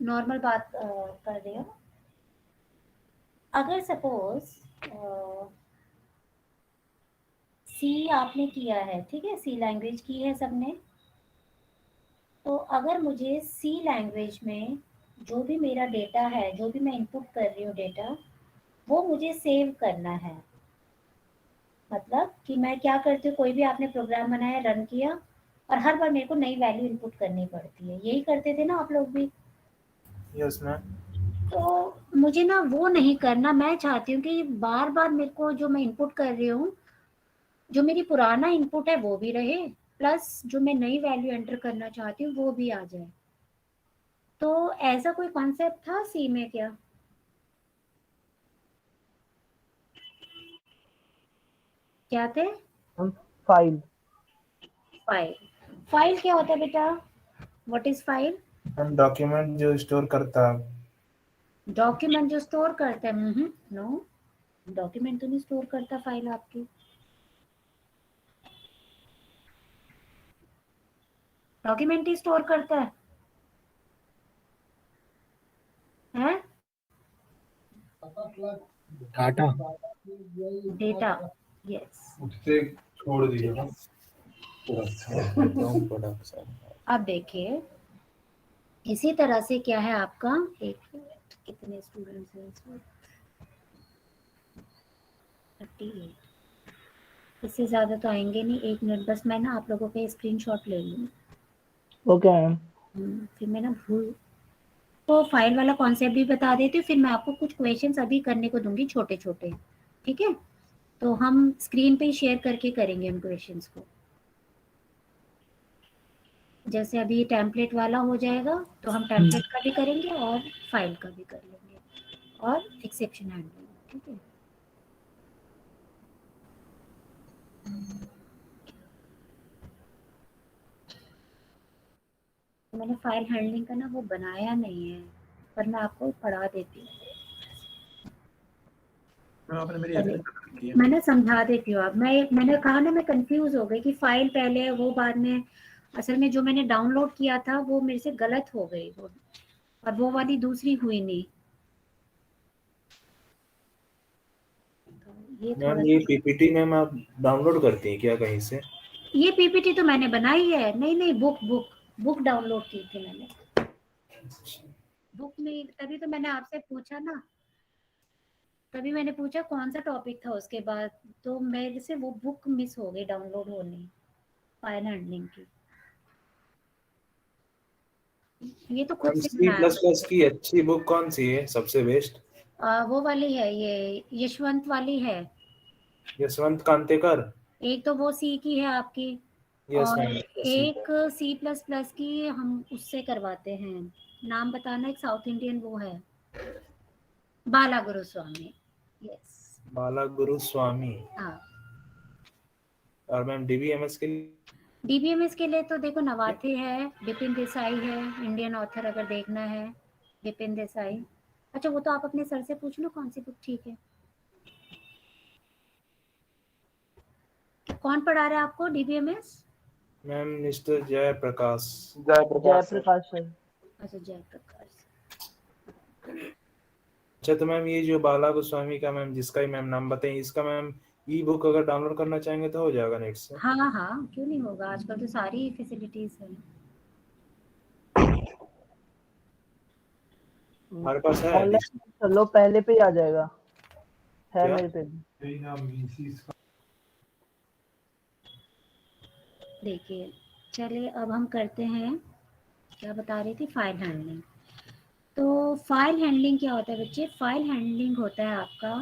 नॉर्मल बात कर रहे हो। अगर सपोज सी आपने किया है, ठीक है, सी लैंग्वेज की है सबने, तो अगर मुझे सी लैंग्वेज में जो भी मेरा डेटा है, जो भी मैं इनपुट कर रही हूँ डेटा, वो मुझे सेव करना है। मतलब कि मैं क्या करती हूँ, कोई भी आपने प्रोग्राम बनाया, रन किया, और हर बार मेरे को नई वैल्यू इनपुट करनी पड़ती है। यही करते थे ना आप लोग भी? Yes ma'am. तो मुझे ना वो नहीं करना। मैं चाहती हूँ कि बार बार मेरे को जो मैं इनपुट कर रही हूँ, जो मेरी पुराना इनपुट है वो भी रहे, प्लस जो मैं नई वैल्यू एंटर करना चाहती हूँ वो भी आ जाए। तो ऐसा कोई कॉन्सेप्ट था सी में क्या? क्या थे? फाइल। फाइल। फाइल क्या होता है बेटा? What is file? हम डॉक्यूमेंट जो स्टोर करता। डॉक्यूमेंट जो स्टोर करता है? नो, डॉक्यूमेंट तो नहीं स्टोर करता फाइल आपकी। डॉक्यूमेंट ही स्टोर करता है? हैं? Data data, yes. उससे छोड़ दिया। अब देखिए, इसी तरह से क्या है आपका, एक मिनट, कितने स्टूडेंट्स हैं इसमें? 38। इससे ज्यादा तो आएंगे नहीं। एक मिनट बस, मैं ना आप लोगों का स्क्रीनशॉट ले लूँ। Okay ma'am. फिर मैं ना भूल, तो फाइल वाला कॉन्सेप्ट भी बता देती हूँ, फिर मैं आपको कुछ क्वेश्चंस अभी करने को दूंगी, छोटे छोटे, ठीक है? तो हम स्क्रीन पे ही शेयर करके करेंगे हम क्वेश्चंस को। जैसे अभी टेम्पलेट वाला हो जाएगा तो हम टेम्पलेट का भी करेंगे और फाइल का भी कर लेंगे, और एक्सेप्शन हैंडलिंग, ठीक है? मैंने फाइल हैंडलिंग का ना वो बनाया नहीं है, पर मैं आपको पढ़ा देती हूँ। आपने मेरी चलिए, हेल्प की है। मैं ना समझा देती हूँ। अब मैंने कहा ना, मैं कंफ्यूज हो गई कि फाइल पहले है वो बाद में। असल में जो मैंने डाउनलोड किया था वो मेरे से गलत हो गई, वो, और वो वाली दूसरी हुई नहीं। तो ये थोड़ा मैम ये पीपीटी मैम आप डाउनलोड करती हैं क्या कहीं से? ये पीपीटी तो मैंने बनाई है। नहीं नहीं, बुक डाउनलोड की थी मैंने। बुक में, तभी तो मैंने आपसे पूछा ना, तभी मैंने पूछा कौन सा टॉपिक था उसके बाद। तो मेरे से वो बुक मिस हो गई डाउनलोड होनी, फाइल हैंडलिंग की। ये तो खुद मैम से सी बनाया। प्लस प्लस की अच्छी बुक कौन सी है सबसे बेस्ट? वो वाली है, ये यशवंत वाली है। यशवंत कांतेकर। एक तो वो सी की है आपकी, यस और मैम। एक सी प्लस प्लस की हम उससे करवाते हैं। नाम बताना, एक साउथ इंडियन वो है, बाला गुरुस्वामी। यस। बाला गुरु स्वामी। हाँ। और मैम डीबीएमएस के लिए? डीबीएमएस के लिए तो देखो नवाथे है, विपिन देसाई है, इंडियन ऑथर अगर देखना है, विपिन देसाई। अच्छा, वो तो आप अपने सर से पूछ लो कौन सी बुक ठीक है। कौन पढ़ा रहा है आपको DBMS? Ma'am Mister Jayprakash. Jayprakash sir. Jayprakash sir. अच्छा, जयप्रकाश। अच्छा तो मैम ये जो बाला गोस्वामी का मैम जिसका ही मैम नाम बताएं, इसका मैम ई बुक अगर डाउनलोड करना चाहेंगे तो हो जाएगा नेट से। हाँ हाँ, क्यों नहीं होगा, आजकल तो सारी फैसिलिटीज है। हमारे पास है ऑनलाइन चलो, पहले पे ही आ जाएगा, है क्या? मेरे पे भी। यही नाम VCs का देखिए, चलिए अब हम करते हैं, क्या बता रही थी, फाइल हैंडलिंग। तो फाइल हैंडलिंग क्या होता है बच्चे? फाइल हैंडलिंग होता है आपका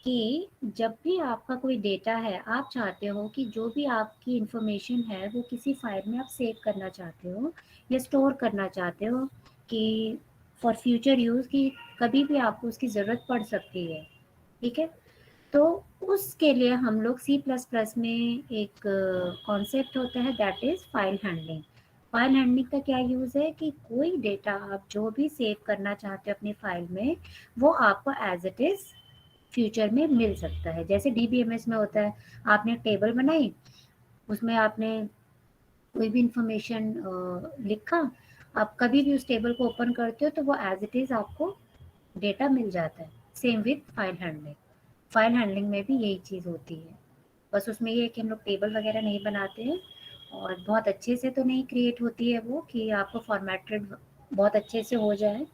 कि जब भी आपका कोई डेटा है, आप चाहते हो कि जो भी आपकी इंफॉर्मेशन है वो किसी फाइल में आप सेव करना चाहते हो या स्टोर करना चाहते हो कि फॉर फ्यूचर यूज़, कि कभी भी आपको उसकी ज़रूरत पड़ सकती है, ठीक है। तो उसके लिए हम लोग C++ में एक कॉन्सेप्ट होता है, that is file handling. File handling का क्या यूज़ है कि कोई डेटा आप जो भी सेव करना चाहते हो अपनी फाइल में, वो आपको एज इट इज़ फ्यूचर में मिल सकता है। जैसे DBMS में होता है, आपने टेबल बनाई, उसमें आपने कोई भी इंफॉर्मेशन लिखा, आप कभी भी उस टेबल को ओपन करते हो तो वो एज इट इज़ आपको डेटा मिल जाता है। Same with file handling. File handling में भी यही चीज़ होती है, बस उसमें ये है कि हम लोग टेबल वगैरह नहीं बनाते हैं और बहुत अच्छे से तो नहीं क्रिएट होती है वो कि आपको फॉर्मेटेड बहुत अच्छे से हो जाए,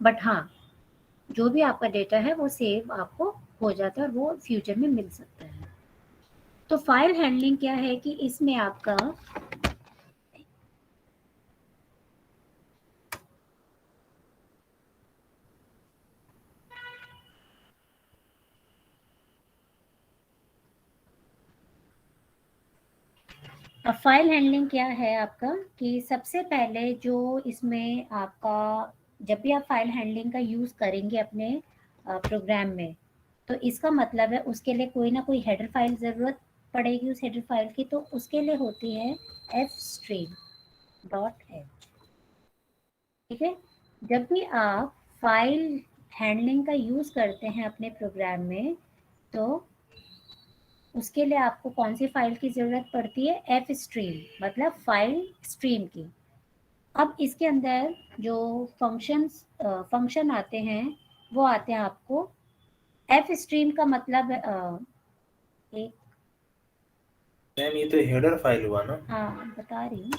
बट हाँ, जो भी आपका डेटा है वो सेव आपको हो जाता है और वो फ्यूचर में मिल सकता है। तो फाइल हैंडलिंग क्या है कि इसमें आपका अब फाइल हैंडलिंग क्या है आपका कि सबसे पहले जो इसमें आपका, जब भी आप फाइल हैंडलिंग का यूज़ करेंगे अपने प्रोग्राम में, तो इसका मतलब है उसके लिए कोई ना कोई हेडर फाइल ज़रूरत पड़ेगी उस हेडर फाइल की, तो उसके लिए होती है fstream.h, ठीक है। जब भी आप फाइल हैंडलिंग का यूज़ करते हैं अपने प्रोग्राम में, तो उसके लिए आपको कौन सी फाइल की ज़रूरत पड़ती है? fstream, मतलब फाइल स्ट्रीम की। अब इसके अंदर जो फंक्शन आते हैं वो आते हैं आपको, fstream का मतलब एक, मैम ये तो हेडर फाइल हुआ ना? हाँ बता रही हूँ,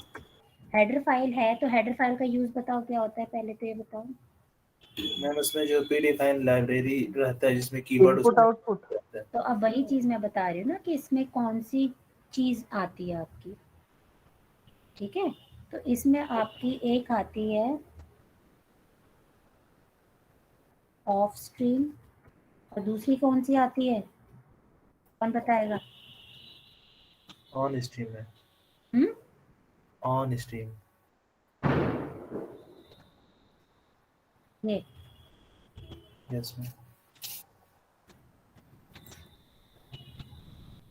हेडर फाइल है, तो हेडर फाइल का यूज़ बताओ क्या होता है, पहले तो ये बताओ। मैम उसमें जो प्रीडिफाइंड लाइब्रेरी रहता है जिसमें कीवर्ड इनपुट उसमें आउटपुट। रहता है। तो अब वही चीज़ मैं बता रही हूँ ना कि इसमें कौन सी चीज़ आती है आपकी, ठीक है। तो इसमें आपकी एक आती है ऑफ स्ट्रीम, और दूसरी कौन सी आती है, कौन बताएगा? ऑन स्ट्रीम है, हम्म, ऑन स्ट्रीम। ये यस मैम।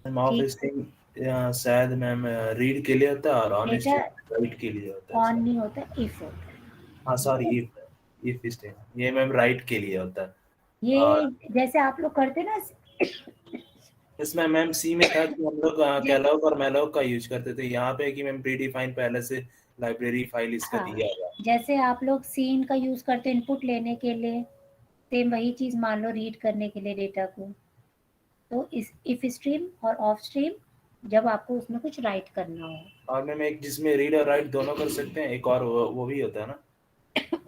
मैम ऑफ ठीक, स्ट्रीम शायद मैम रीड के लिए होता है और ऑन बेटा स्ट्रीम राइट के लिए होता है ऑन शायद। नहीं होता, इफ होता है, हाँ ठीक सॉरी, है। इफ स्ट्रीम ये मैम राइट के लिए होता है। ये और जैसे आप लोग करते ना, इसमें मैम सी में था कि हम लोग कैलॉग और मैलॉग का यूज करते थे, यहाँ पे है कि मैम प्रीडिफाइंड पहले से लाइब्रेरी फाइल इसका हाँ, दिया हुआ है। जैसे आप लोग सीन का यूज़ करते हैं इनपुट लेने के लिए, सेम वही चीज़ मान लो रीड करने के लिए डेटा को। तो इस इफ स्ट्रीम और ऑफ स्ट्रीम, जब आपको उसमें कुछ राइट करना हो। और मैम एक जिसमें रीड और राइट दोनों कर सकते हैं, एक और वो भी होता है ना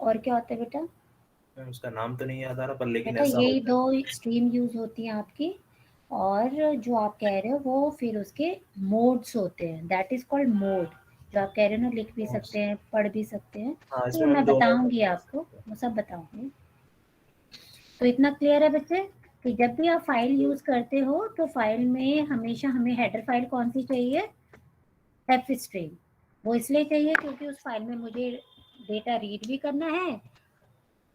और क्या होता है बेटा? मैम? उसका नाम तो नहीं याद आ रहा पर लेकिन बेटा ऐसा यही होता दो है। स्ट्रीम यूज़ होती हैं आपकी, और जो आप कह रहे हो वो फिर उसके मोड्स होते हैं, दैट इज़ कॉल्ड मोड। जो आप कह रहे हो ना, लिख भी सकते हैं, पढ़ भी सकते हैं, हाँ तो वो इसमें मैम मैं दोनों बताऊंगी आपको, वो सब बताऊंगी। तो इतना क्लियर है बच्चे कि जब भी आप फाइल यूज़ करते हो तो फाइल में हमेशा हमें हेडर फाइल कौन सी चाहिए? F stream. वो इसलिए चाहिए क्योंकि उस फाइल में मुझे डेटा रीड भी करना है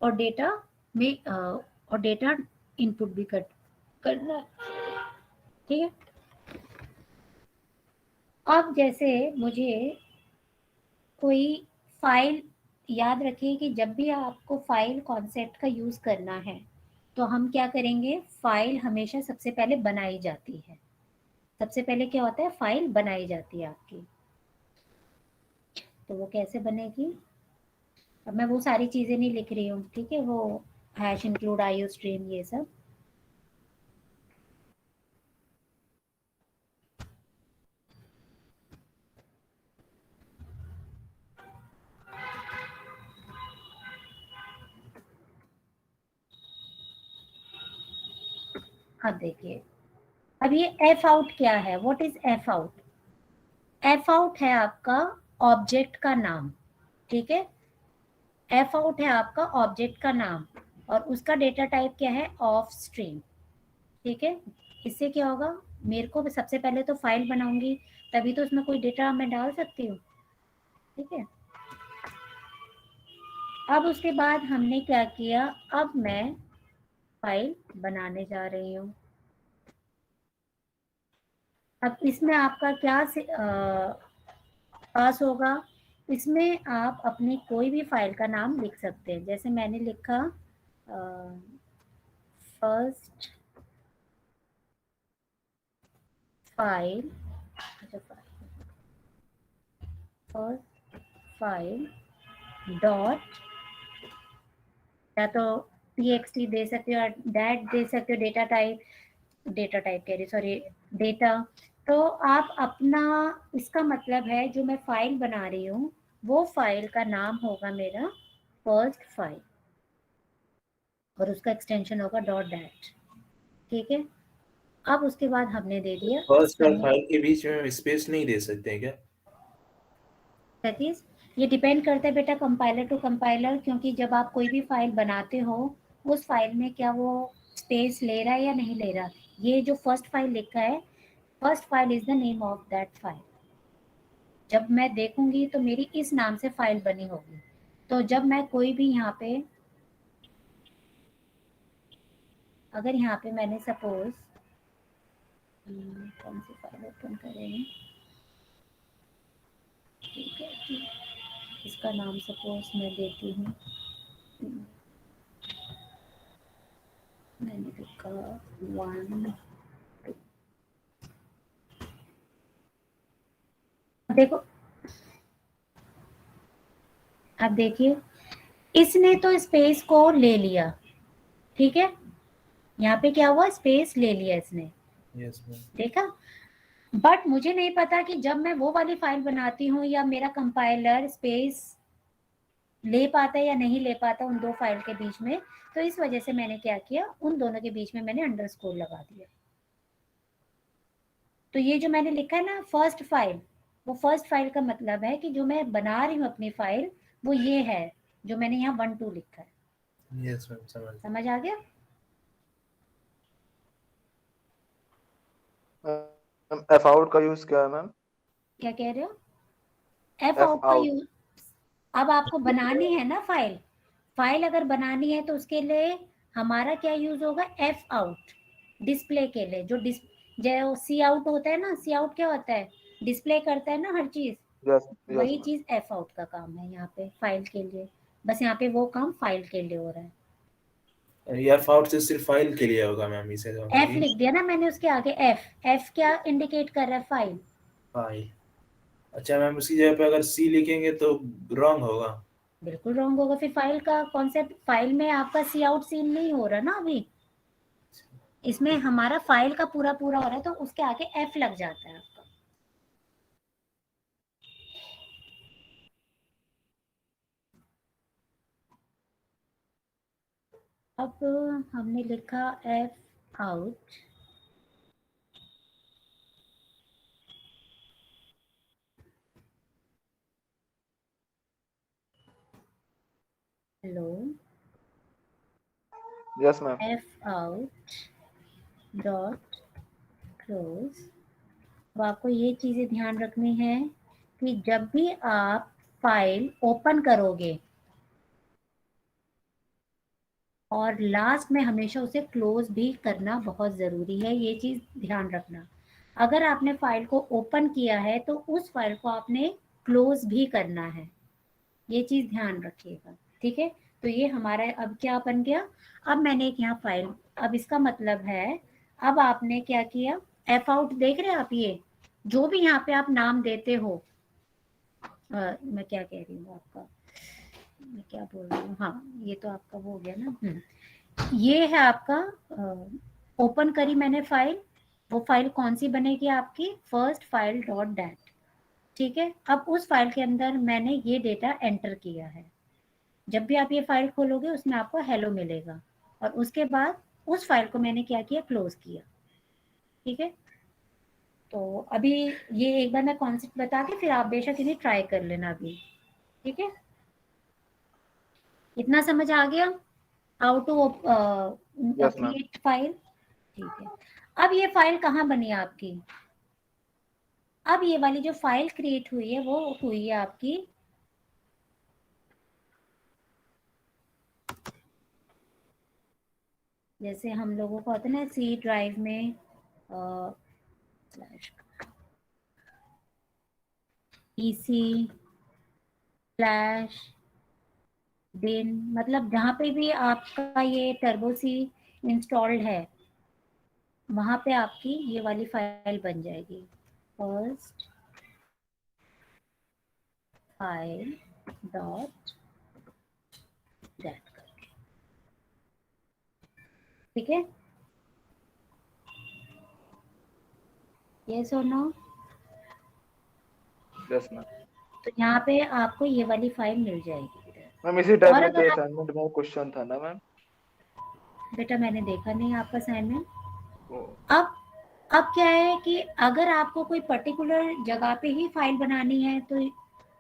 और डेटा में और डेटा इनपुट भी करना है, ठीक है। अब जैसे मुझे कोई फाइल, याद रखिए कि जब भी आपको फाइल कॉन्सेप्ट का यूज़ करना है तो हम क्या करेंगे, फाइल हमेशा सबसे पहले बनाई जाती है। सबसे पहले क्या होता है, फाइल बनाई जाती है आपकी। तो वो कैसे बनेगी, अब मैं वो सारी चीज़ें नहीं लिख रही हूँ, ठीक है, वो हैश इंक्लूड आईओ स्ट्रीम ये सब। अब देखिए, अब ये एफ आउट क्या है, what is F out? F out है आपका ऑब्जेक्ट का नाम, ठीक है, एफ आउट है आपका ऑब्जेक्ट का नाम और उसका डेटा टाइप क्या है, ऑफ स्ट्रीम, ठीक है। इससे क्या होगा, मेरे को सबसे पहले तो फाइल बनाऊंगी, तभी तो उसमें कोई डेटा मैं डाल सकती हूँ, ठीक है। अब उसके बाद हमने क्या किया, अब मैं फाइल बनाने जा रही हूँ। अब इसमें आपका क्या पास होगा, इसमें आप अपनी कोई भी फाइल का नाम लिख सकते हैं। जैसे मैंने लिखा first file, first file dot, या तो txt दे सकते हो, डैट दे सकते हो, डेटा टाइप कह रही, सॉरी, डेटा। तो आप अपना, इसका मतलब है जो मैं फाइल बना रही हूँ वो फाइल का नाम होगा मेरा फर्स्ट फाइल और उसका एक्सटेंशन होगा डॉट डैट, ठीक है। अब उसके बाद हमने दे दिया फर्स्ट और फाइल के बीच में हम स्पेस नहीं दे सकते हैं क्या? दैट इज, ये डिपेंड करता है बेटा कंपाइलर टू कंपाइलर, क्योंकि जब आप कोई भी फाइल बनाते हो उस फाइल में क्या वो स्पेस ले रहा है या नहीं ले रहा। ये जो फर्स्ट फाइल लिखा है, first file is the name of that file. जब मैं देखूंगी तो मेरी इस नाम से फाइल बनी होगी। तो जब मैं कोई भी यहाँ पे, अगर यहाँ पे मैंने सपोज कौन सी फाइल ओपन करें, ठीक है, इसका नाम सपोज मैं देती हूँ, मैंने लिखा 1 2। देखो, अब देखिए इसने तो स्पेस को ले लिया, ठीक है, यहाँ पे क्या हुआ, स्पेस ले लिया इसने, यस मैम। देखा। बट मुझे नहीं पता कि जब मैं वो वाली फाइल बनाती हूँ या मेरा कंपाइलर स्पेस ले पाता है या नहीं ले पाता उन दो फाइल के बीच में। तो इस वजह से मैंने क्या किया, उन दोनों के बीच में मैंने अंडरस्कोर लगा दिया। तो ये जो मैंने लिखा है ना फर्स्ट फाइल, वो फर्स्ट फाइल का मतलब है कि जो मैं बना रही हूँ अपनी फाइल वो ये है, जो मैंने यहाँ 1 2 लिखा है। यस मैम, समझ आ गया? एफ आउट का यूज क्या है मैम? क्या कह रहे हो? एफ आउट का यूज, अब आपको बनानी है ना फाइल, फाइल अगर बनानी है तो उसके लिए हमारा क्या यूज होगा, एफ आउट, डिस्प्ले के लिए। जो सी आउट होता है ना, सी आउट क्या होता है, डिस्प्ले करता है ना हर चीज, वही चीज एफ आउट का काम है यहाँ पे फाइल के लिए। बस यहाँ पे वो काम फाइल के लिए हो रहा है। एफ आउट से सिर्फ फाइल के लिए होगा मैम, इसे तो एफ लिख दिया ना मैंने उसके आगे, एफ क्या इंडिकेट कर रहा है, फाइल। फाइल। अच्छा मैम, उसकी जगह पे अगर सी लिखेंगे तो रॉन्ग होगा? बिल्कुल रॉन्ग होगा, फिर फाइल का कॉन्सेप्ट, फाइल में आपका सी आउट सीन नहीं हो रहा ना अभी, इसमें हमारा फाइल का पूरा हो रहा है, तो उसके आगे एफ लग जाता है आपका। अब हमने लिखा F out, hello, yes ma'am. F out dot close. अब आपको ये चीजें ध्यान रखनी है कि जब भी आप फाइल ओपन करोगे और लास्ट में हमेशा उसे क्लोज भी करना बहुत ज़रूरी है, ये चीज़ ध्यान रखना। अगर आपने फाइल को ओपन किया है तो उस फाइल को आपने क्लोज भी करना है, ये चीज़ ध्यान रखिएगा, ठीक है। तो ये हमारा अब क्या बन गया, अब मैंने एक यहाँ फाइल, अब इसका मतलब है अब आपने क्या किया, एफ आउट देख रहे हैं आप, ये जो भी यहाँ पे आप नाम देते हो, मैं क्या कह रही हूँ आपका, मैं क्या बोल रही हूँ, हाँ ये तो आपका वो हो गया ना। ये है आपका ओपन करी मैंने फाइल, वो फाइल कौन सी बनेगी आपकी, फर्स्ट फाइल डॉट डैट, ठीक है। अब उस फाइल के अंदर मैंने ये डेटा एंटर किया है, जब भी आप ये फाइल खोलोगे उसमें आपको हेलो मिलेगा और उसके बाद उस फाइल को मैंने क्या किया, क्लोज किया। ठीक है, तो अभी ये एक बार मैं कॉन्सेप्ट बता के फिर आप बेशक इन्हें ट्राई कर लेना अभी। ठीक है, इतना समझ आ गया how to Yes, ma'am. Create file. ठीक है, अब ये फाइल कहाँ बनी आपकी? अब ये वाली जो फाइल क्रिएट हुई है वो हुई है आपकी जैसे हम लोगों को होता है ना सी ड्राइव में ईसी फ्लैश बिन, मतलब जहाँ पे भी आपका ये टर्बो सी इंस्टॉल्ड है वहां पे आपकी ये वाली फाइल बन जाएगी। फर्स्ट फाइल डॉट दैट, ठीक है, यस और नो? Yes, ma'am. तो यहाँ पे आपको ये वाली फाइल मिल जाएगी इधर। मैम इसी टाइप और में अगर आप, असाइनमेंट में क्वेश्चन था ना मैम? बेटा मैंने देखा नहीं आपका असाइनमेंट। वो अब क्या है कि अगर आपको कोई पर्टिकुलर जगह पे ही फाइल बनानी है तो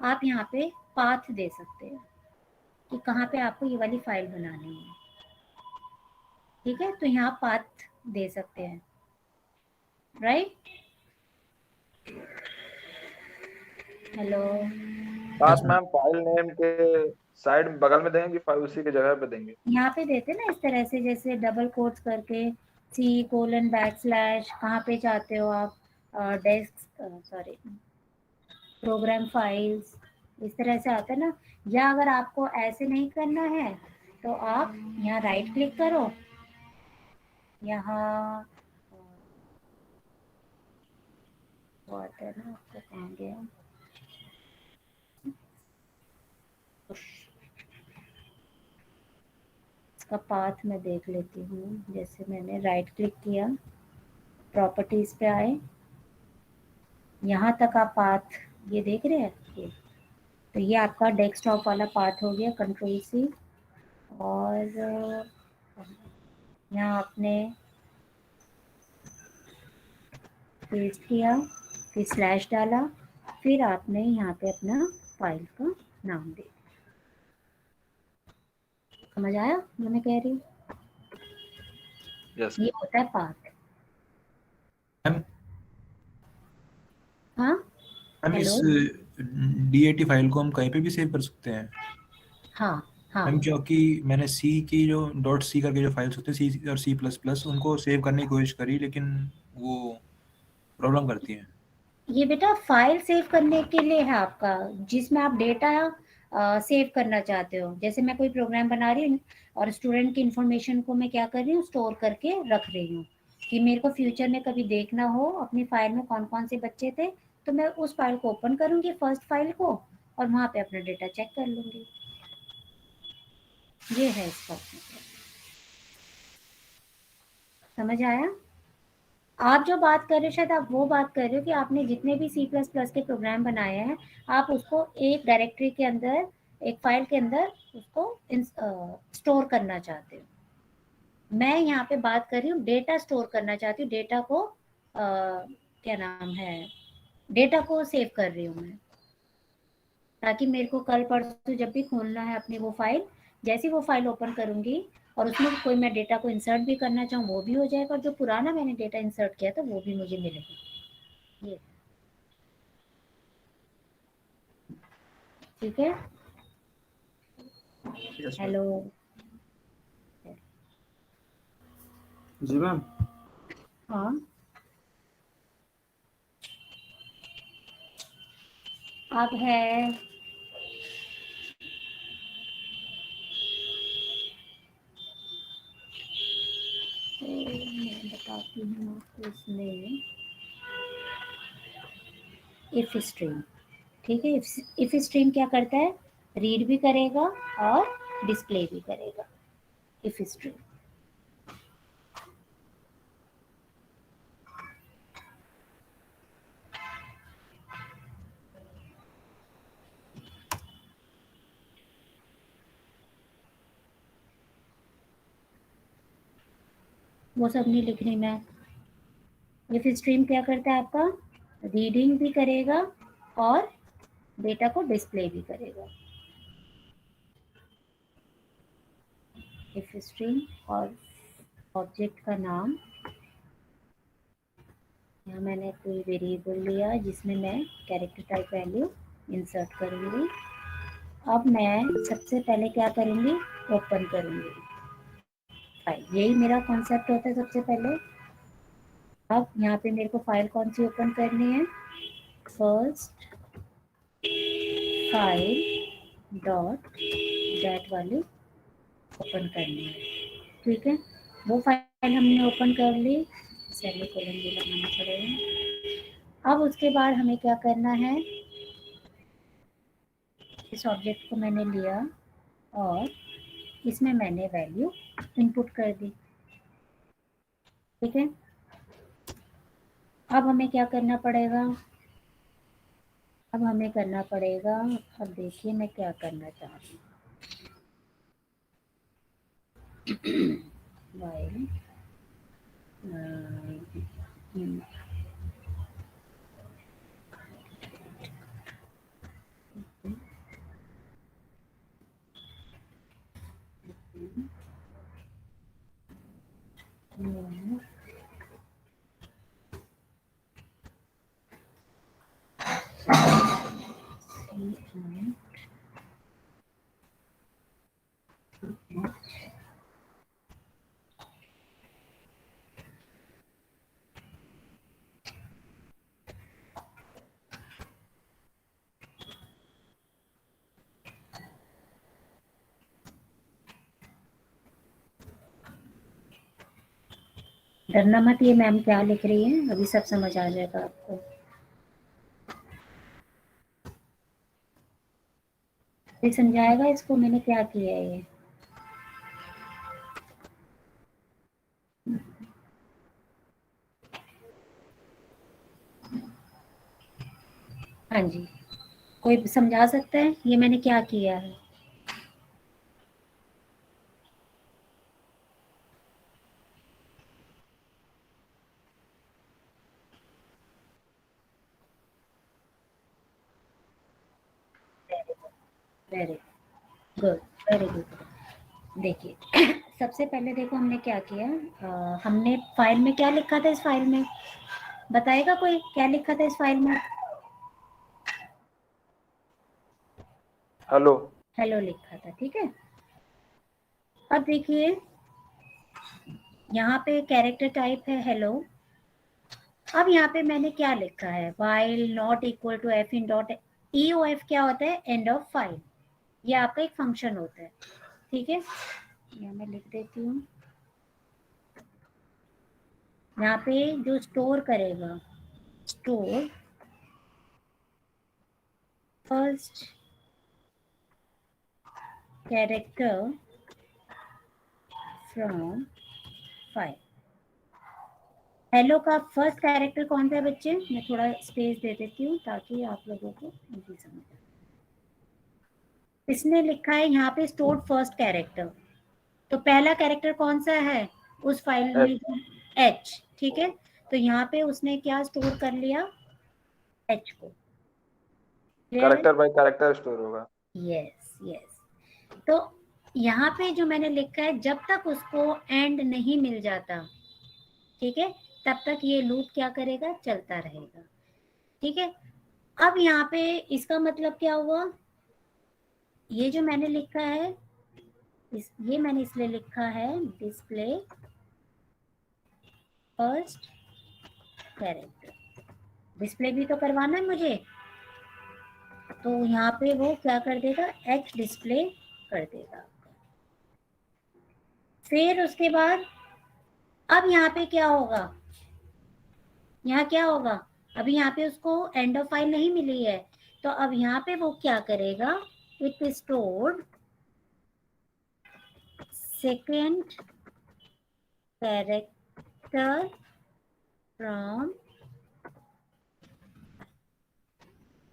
आप यहाँ पे पाथ दे सकते हैं कि कहाँ पे आपको ये वाली फाइल बनानी है। ठीक है, तो यहाँ पाथ दे सकते हैं, राइट? हेलो, पास मैम फाइल नेम के साइड बगल में देंगे कि फाइल उसी की जगह पे देंगे? यहाँ पे देते ना इस तरह से, जैसे डबल कोट्स करके सी कोलन बैक स्लैश, कहाँ पे चाहते हो आप, डेस्क सॉरी प्रोग्राम फाइल्स, इस तरह से आता है ना। या अगर आपको ऐसे नहीं करना है तो आप यहाँ राइट क्लिक करो, यहाँ वो आता है ना, आपको कहाँ गया, इसका पाथ मैं देख लेती हूँ। जैसे मैंने राइट क्लिक किया, प्रॉपर्टीज पे आए, यहाँ तक आप पाथ ये देख रहे हैं ये, तो ये आपका डेस्कटॉप वाला पाथ हो गया, कंट्रोल सी, और यहाँ आपने पेस्ट किया, फिर स्लैश डाला, फिर आपने यहाँ पे अपना फाइल का नाम दे दिया। समझ आया जो मैं कह रही हूँ? यस ये होता है पाथ। मैम हाँ मैम इस हेलो, डीएटी फाइल को हम कहीं पे भी सेव कर सकते हैं हाँ हाँ, मैम, क्योंकि मैंने सी की जो डॉट सी करके जो फाइल्स होते हैं सी और सी प्लस प्लस उनको सेव करने की कोशिश करी लेकिन वो प्रॉब्लम करती हैं। ये बेटा फाइल सेव करने के लिए है आपका, जिसमें आप डेटा सेव करना चाहते हो। जैसे मैं कोई प्रोग्राम बना रही हूँ और स्टूडेंट की इंफॉर्मेशन को मैं क्या कर रही हूँ, स्टोर करके रख रही हूँ कि मेरे को फ्यूचर में कभी देखना हो अपनी फाइल में कौन कौन से बच्चे थे, तो मैं उस फाइल को ओपन करूंगी, फर्स्ट फाइल को, और वहां पे अपना डेटा चेक कर लूंगी। ये है इसका मतलब। समझ आया? आप जो बात कर रहे हो शायद आप वो बात कर रहे हो कि आपने जितने भी सी प्लस प्लस के प्रोग्राम बनाए हैं आप उसको एक डायरेक्टरी के अंदर, एक फाइल के अंदर उसको स्टोर करना चाहते हो। मैं यहाँ पे बात कर रही हूँ डेटा स्टोर करना चाहती हूँ, डेटा को क्या नाम है, डेटा को सेव कर रही हूँ मैं, ताकि मेरे को कल परसों जब भी खोलना है अपनी वो फाइल, जैसी वो फाइल ओपन करूंगी और उसमें कोई मैं डेटा को इंसर्ट भी करना चाहूँ वो भी हो जाएगा, और जो पुराना मैंने डेटा इंसर्ट किया था वो भी मुझे मिलेगा। ये ठीक है। हेलो, जी मैम। हाँ अब है तो मैं बताती हूँ आपको इसमें इफ स्ट्रीम। ठीक है, इफ स्ट्रीम क्या करता है, रीड भी करेगा और डिस्प्ले भी करेगा। इफ स्ट्रीम वो सब नहीं लिख रही मैं। इफ स्ट्रीम क्या करता है आपका, रीडिंग भी करेगा और डेटा को डिस्प्ले भी करेगा। इफ स्ट्रीम और ऑब्जेक्ट का नाम, यहाँ मैंने कोई वेरिएबल लिया जिसमें मैं कैरेक्टर टाइप वैल्यू इंसर्ट करूँगी। अब मैं सबसे पहले क्या करूँगी, ओपन करूँगी फाइल। यही मेरा कॉन्सेप्ट होता है सबसे पहले। अब यहाँ पे मेरे को फाइल कौन सी ओपन करनी है, फर्स्ट फाइल डॉट डेट वाली ओपन करनी है। ठीक है, वो फाइल हमने ओपन कर ली, सेमीकोलन भी लगाना पड़ेगा। अब उसके बाद हमें क्या करना है, इस ऑब्जेक्ट को मैंने लिया और इसमें मैंने वैल्यू इनपुट कर दी। ठीक है, अब हमें क्या करना पड़ेगा, अब हमें करना पड़ेगा, अब देखिए मैं क्या करना चाह रही हूँ। while डरना मत, ये मैम क्या लिख रही है अभी सब समझ आ जाएगा आपको। ये समझाएगा इसको मैंने क्या किया है ये। हाँ जी, कोई समझा सकता है ये मैंने क्या किया है। Very good, very good. देखिए सबसे पहले देखो हमने क्या किया, हमने फाइल में क्या लिखा था, इस फाइल में बताएगा कोई क्या लिखा था इस फाइल में? हेलो हेलो लिखा था। ठीक है, अब देखिए यहाँ पे कैरेक्टर टाइप है हेलो। अब यहाँ पे मैंने क्या लिखा है, while not equal to fin dot E O F क्या होता है, एंड ऑफ फाइल। ये आपका एक फंक्शन होता है। ठीक है, यहाँ मैं लिख देती हूँ, यहाँ पे जो स्टोर करेगा, store first character from file. Hello का फर्स्ट कैरेक्टर कौन सा है बच्चे, मैं थोड़ा स्पेस दे देती हूँ ताकि आप लोगों को इजी समझ आए। इसने लिखा है यहाँ पे स्टोर्ड फर्स्ट कैरेक्टर, तो पहला कैरेक्टर कौन सा है उस फाइल में, एच। ठीक है, तो यहाँ पे उसने क्या स्टोर कर लिया, एच को। कैरेक्टर बाय कैरेक्टर स्टोर होगा। यस यस, तो यहाँ पे जो मैंने लिखा है जब तक उसको एंड नहीं मिल जाता, ठीक है, तब तक ये लूप क्या करेगा, चलता रहेगा। ठीक है, अब यहाँ पे इसका मतलब क्या हुआ, ये जो मैंने लिखा है ये मैंने इसलिए लिखा है डिस्प्ले फर्स्ट कैरेक्टर, डिस्प्ले भी तो करवाना है मुझे, तो यहाँ पे वो क्या कर देगा, एच डिस्प्ले कर देगा। फिर उसके बाद अब यहाँ पे क्या होगा, यहाँ क्या होगा, अभी यहाँ पे उसको एंड ऑफ फाइल नहीं मिली है, तो अब यहाँ पे वो क्या करेगा, it stored second character from.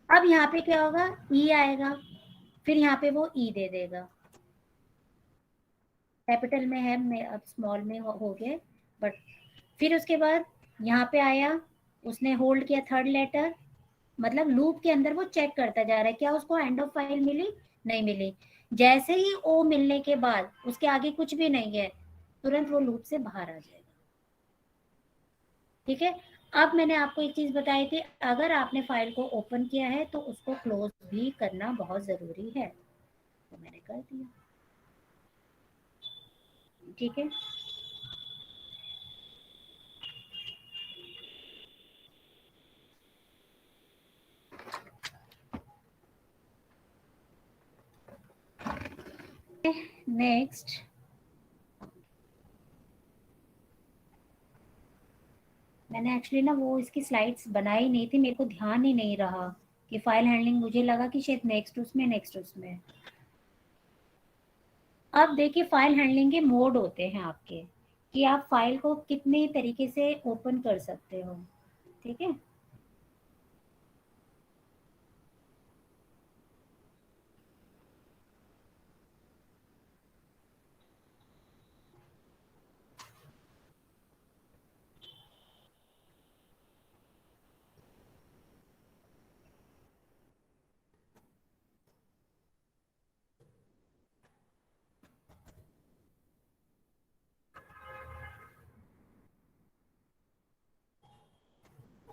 अब यहाँ पे क्या होगा, ई आएगा, फिर यहाँ पे वो ई दे देगा, कैपिटल में है, मैं अब स्मॉल में हो गए, बट फिर उसके बाद यहाँ पे आया, उसने होल्ड किया थर्ड लेटर, मतलब लूप के अंदर वो चेक करता जा रहा है क्या उसको एंड ऑफ फाइल मिली, नहीं मिली। जैसे ही ओ मिलने के बाद उसके आगे कुछ भी नहीं है, तुरंत वो लूप से बाहर आ जाएगा। ठीक है। अब मैंने आपको एक चीज बताई थी, अगर आपने फाइल को ओपन किया है तो उसको क्लोज भी करना बहुत जरूरी है, तो मैंने कर दिया। ठीक है। नेक्स्ट, मैंने एक्चुअली ना वो इसकी स्लाइड्स बनाई नहीं थी, मेरे को ध्यान ही नहीं रहा कि फाइल हैंडलिंग, मुझे लगा कि शायद नेक्स्ट उसमें। अब देखिए फाइल हैंडलिंग के मोड होते हैं आपके, कि आप फाइल को कितने तरीके से ओपन कर सकते हो। ठीक है।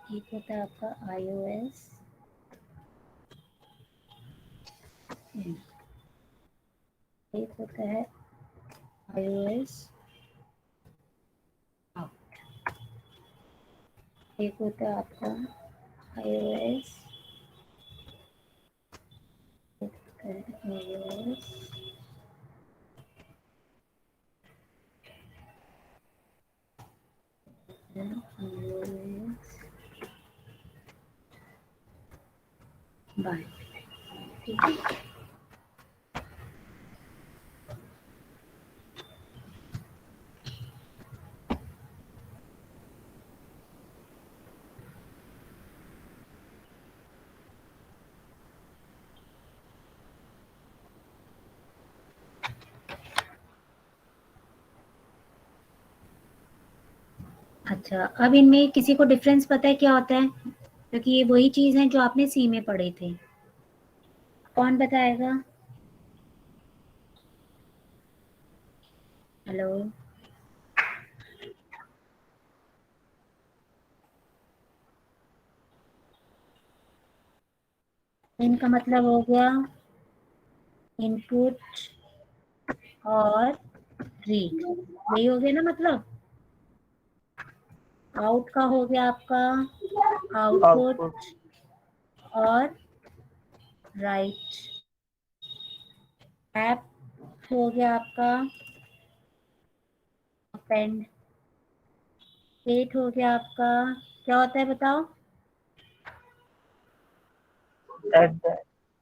एक होता है आपका iOS, एक होता है iOS आउट, एक होता है आपका iOS, एक होता है iOS बाय। ठीक है। अच्छा, अब इनमें किसी को डिफरेंस पता है क्या होता है? क्योंकि ये वही चीज है जो आपने सी में पढ़े थे। कौन बताएगा? हेलो, इनका मतलब हो गया इनपुट और रीड, यही हो गया ना मतलब। आउट का हो गया आपका आउटपुट और राइट। ऐप हो गया आपका अपेंड। एट हो गया आपका, क्या होता है बताओ?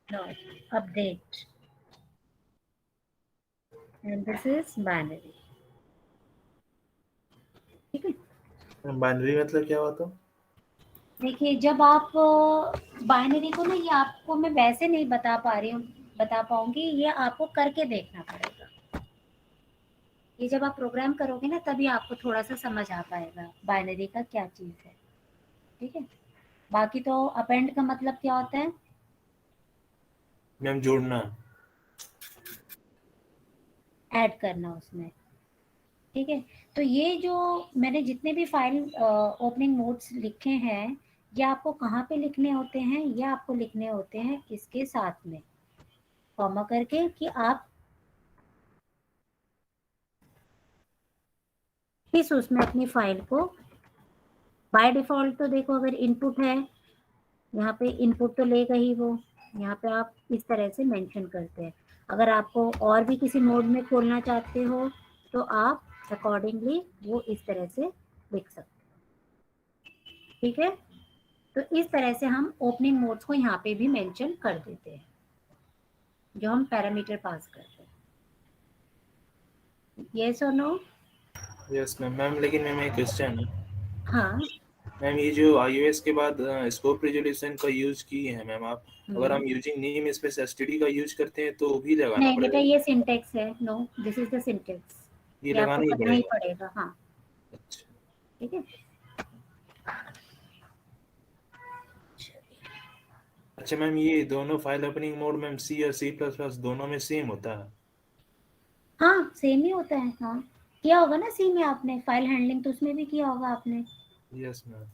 No, update. And this is binary. ठीक है। बाइनरी मतलब क्या होता है? देखिए जब आप बाइनरी को ना, ये आपको मैं वैसे नहीं बता पाऊंगी, ये आपको करके देखना पड़ेगा। ये जब आप प्रोग्राम करोगे ना तभी आपको थोड़ा सा समझ आ पाएगा बाइनरी का क्या चीज है। ठीक है। बाकी तो अपेंड का मतलब क्या होता है? मैम जोड़ना। ऐड करना उसमें। ठीक है। तो ये जो मैंने जितने भी फाइल ओपनिंग मोड्स लिखे हैं, ये आपको कहाँ पे लिखने होते हैं? ये आपको लिखने होते हैं इसके साथ में कॉमा करके, कि आप किस उसमें अपनी फाइल को, बाय डिफॉल्ट तो देखो अगर इनपुट है, यहाँ पे इनपुट तो लेगा ही वो, यहाँ पे आप इस तरह से मेंशन करते हैं। अगर आपको और भी किसी मोड में खोलना चाहते हो तो आप अकॉर्डिंगली वो इस तरह से लिख सकते हो। ठीक है। तो इस तरह से हम ओपनिंग मोड्स को यहाँ पे भी मेंशन कर देते हैं जो हम पैरामीटर पास करते हैं। यस और नो? Yes ma'am. मैम लेकिन मैम एक क्वेश्चन है। हाँ। मैम ये जो iOS के बाद स्कोप रेजोल्यूशन का यूज किए हैं मैम आप, अगर हम यूजिंग नेम स्पेस एसटीडी का यूज करते हैं तो भी लगाना नहीं बेटा, पड़ेगा? ये सिंटेक्स है। No, this is the syntax. ये ये आपको लगाना ही करना ही पड़ेगा? पड़ेगा। हाँ। अच्छा। ठीक है। अच्छा मैम, ये दोनों फाइल ओपनिंग मोड मैम सी और C++ दोनों में सेम होता है? हाँ सेम ही होता है। हाँ किया होगा ना सी में आपने, फाइल हैंडलिंग तो उसमें भी किया होगा आपने। Yes ma'am.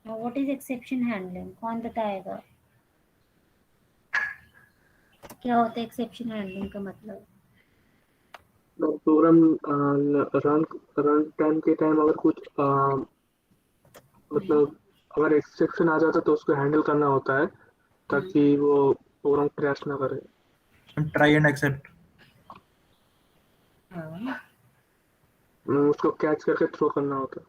What is exception handling, कौन बताएगा क्या होता है एक्सेप्शन हैंडलिंग का मतलब? प्रोग्राम रन रन टाइम के टाइम अगर कुछ मतलब अगर एक्सेप्शन आ जाता है तो उसको हैंडल करना होता है ताकि वो प्रोग्राम क्रैश ना करे। Try and except. हाँ उसको कैच करके थ्रो करना होता है।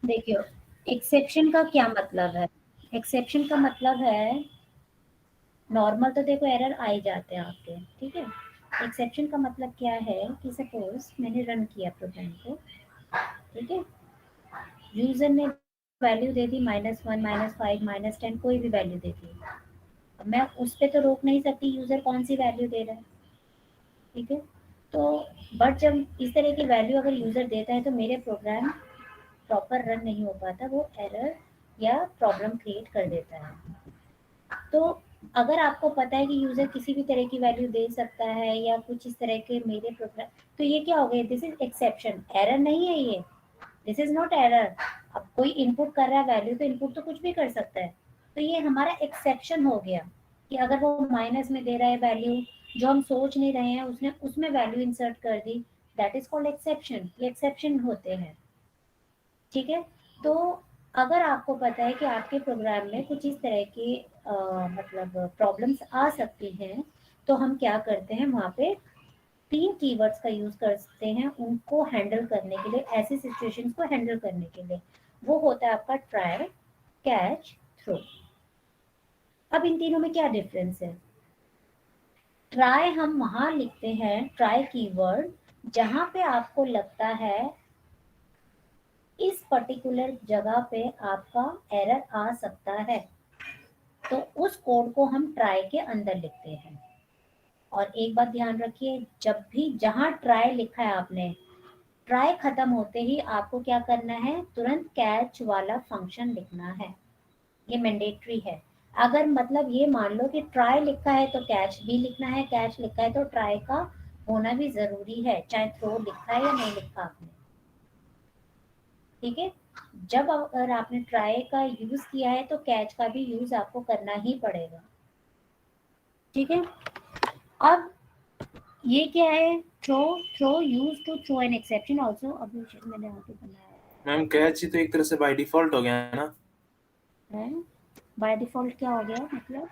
देखियो एक्सेप्शन का क्या मतलब है। एक्सेप्शन का मतलब है, नॉर्मल तो देखो एरर आ ही जाते हैं आपके, ठीक है। एक्सेप्शन का मतलब क्या है कि सपोज मैंने रन किया प्रोग्राम को, ठीक है, यूजर ने वैल्यू दे दी -1 -5 -10 कोई भी वैल्यू दे दी। अब मैं उस पे तो रोक नहीं सकती यूजर कौन सी वैल्यू दे रहा है, ठीक है। तो बट जब इस तरह की वैल्यू अगर यूजर देता है तो मेरे प्रोग्राम प्रॉपर रन नहीं हो पाता, वो एरर या प्रॉब्लम क्रिएट कर देता है। तो अगर आपको पता है कि यूजर किसी भी तरह की वैल्यू दे सकता है या कुछ इस तरह के मेरे प्रोग्राम, तो ये क्या हो गया, दिस इज एक्सेप्शन, एरर नहीं है ये, दिस इज नॉट एरर। अब कोई इनपुट कर रहा है वैल्यू, तो इनपुट तो कुछ भी कर सकता है, तो ये हमारा एक्सेप्शन हो गया कि अगर वो माइनस में दे रहा है वैल्यू जो हम सोच नहीं रहे हैं, उसने उसमें वैल्यू इंसर्ट कर दी, दैट इज कॉल्ड एक्सेप्शन। ये एक्सेप्शन होते हैं, ठीक है। तो अगर आपको पता है कि आपके प्रोग्राम में कुछ इस तरह की मतलब प्रॉब्लम्स आ सकती हैं, तो हम क्या करते हैं, वहाँ पे 3 कीवर्ड्स का यूज करते हैं उनको हैंडल करने के लिए, ऐसी सिचुएशंस को हैंडल करने के लिए। वो होता है आपका ट्राई, कैच, थ्रो। अब इन तीनों में क्या डिफरेंस है? ट्राई हम वहां लिखते हैं, ट्राई कीवर्ड, जहां पे आपको लगता है इस पर्टिकुलर जगह पे आपका एरर आ सकता है, तो उस कोड को हम ट्राई के अंदर लिखते हैं। और एक बात ध्यान रखिए, जब भी जहां ट्राई लिखा है आपने, ट्राई खत्म होते ही आपको क्या करना है, तुरंत कैच वाला फंक्शन लिखना है। ये मैंडेटरी है। अगर मतलब ये मान लो कि ट्राई लिखा है तो कैच भी लिखना है, कैच लिखा है तो ट्राई का होना भी जरूरी है, चाहे थ्रो लिखा है या नहीं लिखा आपने, ठीक है। जब अगर आपने ट्राई का यूज किया है तो कैच का भी यूज आपको करना ही पड़ेगा, ठीक है। अब ये क्या है, throw, throw use to throw an exception also. अभी शायद मैंने आगे बनाया मैम कैच ही तो एक तरह से बाय डिफॉल्ट हो गया है ना? है, बाय डिफॉल्ट क्या हो गया मतलब?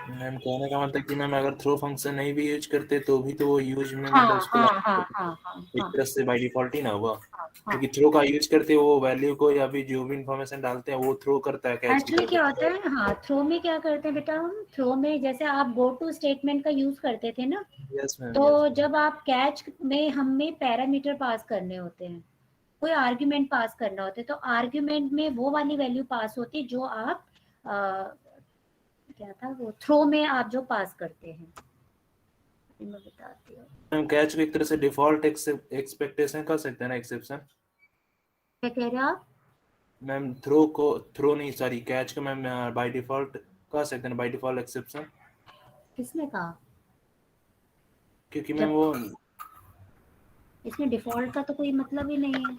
मैम कहने का मतलब कि मैम अगर थ्रो फंक्शन नहीं भी यूज करते तो भी तो वो यूज में हाँ मतलब उसको हाँ हाँ हाँ हाँ एक हाँ तरह से बाय डिफॉल्ट ही ना हुआ, हाँ। क्योंकि थ्रो का यूज करते वो वैल्यू को या भी जो भी इंफॉर्मेशन डालते हैं वो थ्रो करता है, कैच की एक्चुअली क्या होता तरह। है, हाँ थ्रो में क्या करते हैं बेटा, हम थ्रो में जैसे आप गो टू स्टेटमेंट का यूज करते थे ना, यस मैम, यस। तो जब आप कैच में हमें पैरामीटर पास करने होते हैं, कोई आर्ग्यूमेंट पास करना होता है, तो आर्ग्यूमेंट में वो वाली वैल्यू पास होती है जो आप क्या था वो थ्रो में आप जो पास करते हैं, मैं बताती हूँ। मैम कैच को एक तरह से डिफॉल्ट एक्सपेक्टेशन कर सकते हैं ना, एक्सेप्शन। क्या कह रहे हो आप? मैम थ्रो को, थ्रो नहीं सॉरी, कैच को मैम बाय डिफॉल्ट कह सकते हैं, बाय डिफॉल्ट एक्सेप्शन। किसने कहा? क्योंकि मैम जब वो इसमें डिफॉल्ट का तो कोई मतलब ही नहीं है।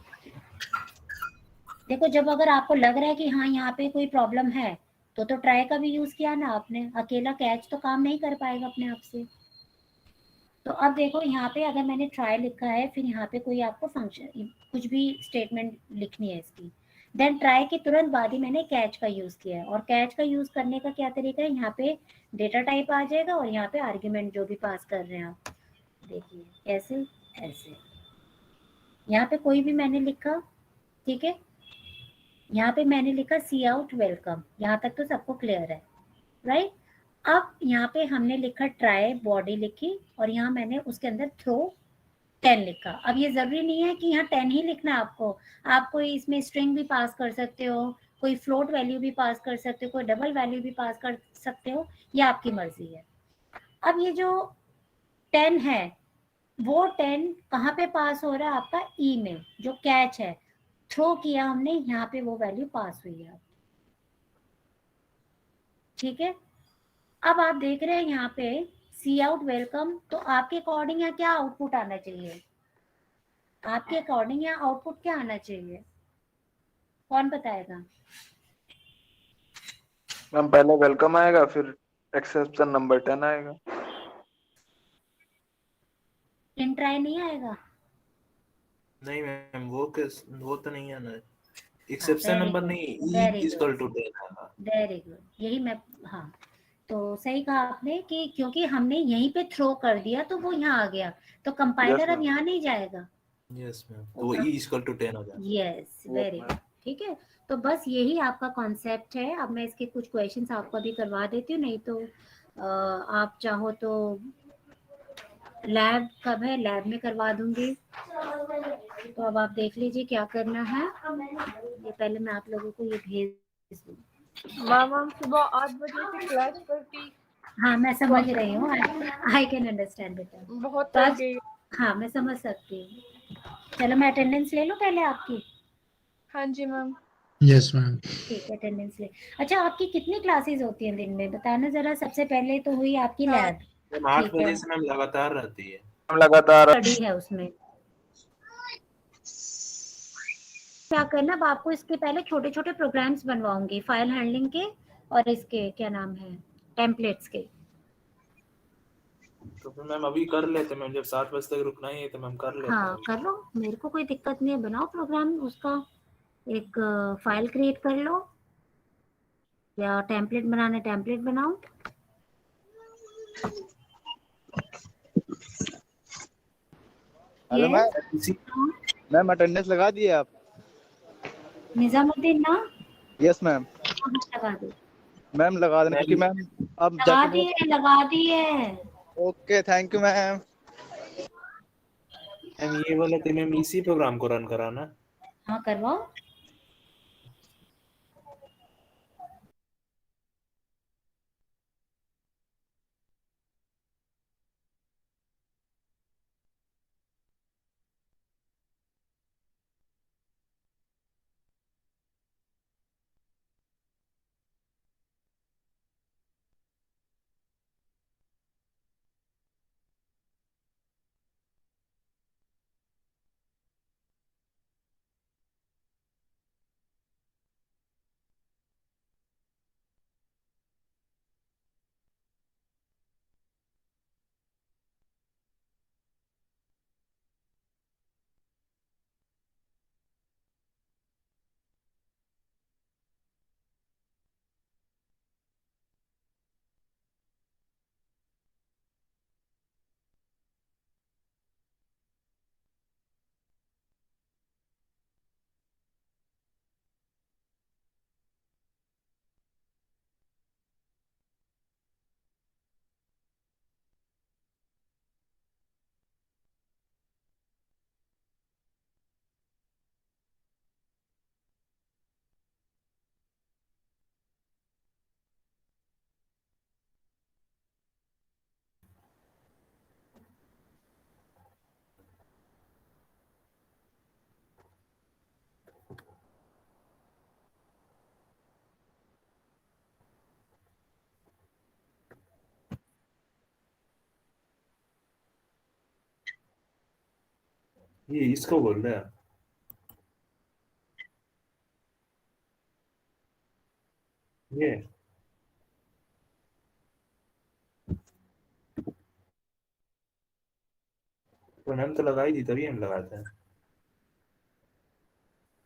देखो जब अगर आपको लग रहा है कि हाँ यहाँ पे कोई प्रॉब्लम है, तो ट्राई का भी यूज किया ना आपने, अकेला कैच तो काम नहीं कर पाएगा अपने आप से। तो अब देखो यहाँ पे अगर मैंने ट्राई लिखा है, फिर यहाँ पे कोई आपको फंक्शन कुछ भी स्टेटमेंट लिखनी है इसकी, देन ट्राई के तुरंत बाद ही मैंने कैच का यूज किया है। और कैच का यूज करने का क्या तरीका है, यहाँ पे डेटा टाइप आ जाएगा और यहाँ पे आर्ग्यूमेंट जो भी पास कर रहे हैं आप, देखिए ऐसे ऐसे, यहाँ पे कोई भी मैंने लिखा, ठीक है, यहाँ पे मैंने लिखा सी आउट वेलकम, यहाँ तक तो सबको क्लियर है, राइट। अब यहाँ पे हमने लिखा ट्राई, बॉडी लिखी, और यहाँ मैंने उसके अंदर थ्रो 10 लिखा। अब ये जरूरी नहीं है कि यहाँ 10 ही लिखना है आपको, आप कोई इसमें स्ट्रिंग भी पास कर सकते हो, कोई फ्लोट वैल्यू भी पास कर सकते हो, कोई डबल वैल्यू भी पास कर सकते हो, ये आपकी मर्जी है। अब ये जो 10 है वो 10 कहाँ पे पास हो रहा है? आपका ई में, जो कैच है, थ्रो किया हमने, यहाँ पे वो वैल्यू पास हुई है। ठीक है, अब आप देख रहे हैं यहाँ पे सी आउट वेलकम, तो आपके अकॉर्डिंग यहाँ क्या आउटपुट आना चाहिए? आपके अकॉर्डिंग यहाँ आउटपुट क्या आना चाहिए? कौन बताएगा? मैम पहले वेलकम आएगा, फिर एक्सेप्शन नंबर 10 आएगा। इन ट्राई नहीं आएगा? नहीं मैम, वो तो नहीं है ना, एक्सेप्शन नंबर नहीं, वेरी ई इक्वल टू 10 आएगा। वेरी गुड, यही मैं, हाँ तो सही कहा आपने कि क्योंकि हमने यहीं पे थ्रो कर दिया तो वो यहाँ आ गया, तो कंपाइलर अब मैम। यहाँ नहीं जाएगा। यस मैम, तो ई इक्वल टू 10 हो जाएगा। यस, वेरी गुड, ठीक है। तो बस यही आपका कॉन्सेप्ट है। अब मैं इसके कुछ क्वेश्चंस आपको अभी करवा देती हूँ, नहीं तो आप चाहो तो लैब कब है, लैब में करवा दूंगी। तो अब आप देख लीजिए क्या करना है। ये पहले मैं आप लोगों को ये भेज दूँ। मैम हम सुबह 8 बजे से क्लास करती, हाँ मैं समझ रही हूँ, आई कैन अंडरस्टैंड बेटा। बहुत तो थक आज, गई। हाँ मैं समझ सकती हूँ। चलो मैं अटेंडेंस ले लूँ पहले आपकी। हाँ जी मैम। Yes ma'am. ठीक है, अटेंडेंस ले। अच्छा, आपकी कितनी क्लासेस होती हैं दिन में, बताना जरा। सबसे पहले तो हुई आपकी हाँ। लैब, मैम 8 ठीक है, बजे से मैम लगातार रहती है। हम लगातार स्टडी है उसमें। क्या करना, अब आपको इसके पहले छोटे छोटे प्रोग्राम्स बनवाऊंगी, फाइल हैंडलिंग के और इसके क्या नाम है, टेम्पलेट्स के। तो फिर मैम अभी कर लेते मैम, जब 7 बजे तक रुकना ही है तो मैम कर लेते हाँ हैं। कर लो, मेरे को कोई दिक्कत नहीं है, बनाओ प्रोग्राम उसका, एक फाइल क्रिएट कर लो, या टेम्पलेट बनाना, टेम्पलेट बनाओ। Hello Yes? मैम अटेंडेंस लगा दिए आप? निजामुद्दीन ना? Yes ma'am. हाँ, लगा दो। मैम लगा देना क्योंकि मैम अब लगा जाके दिए, लगा दिए। Okay thank you ma'am. Ma'am ये वाला तो मैम इसी प्रोग्राम को रन कराना। हाँ करवाओ। ये इसको बोल रहे हैं। ये तो मैम तो लगाई थी तभी हम लगाते हैं।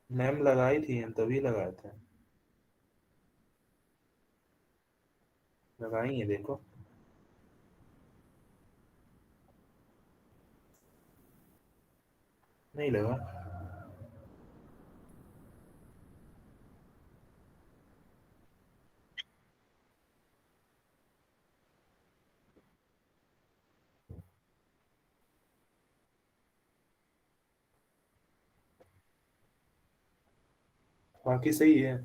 मैम लगाई थी हम तभी लगाए थे। लगाई है देखो। नहीं लगा। बाकी सही है।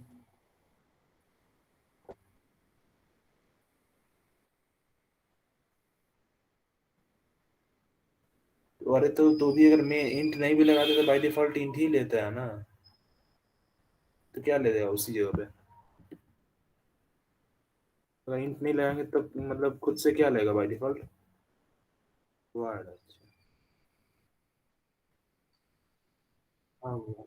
अरे तो भी अगर मैं इंट नहीं भी लगाते तो बाय डिफॉल्ट इंट ही लेता है ना, तो क्या ले देगा उसी जगह पे। अगर इंट नहीं लगाएंगे तो मतलब खुद से क्या लेगा बाय डिफॉल्ट, वर्ड। अच्छा, हाँ वो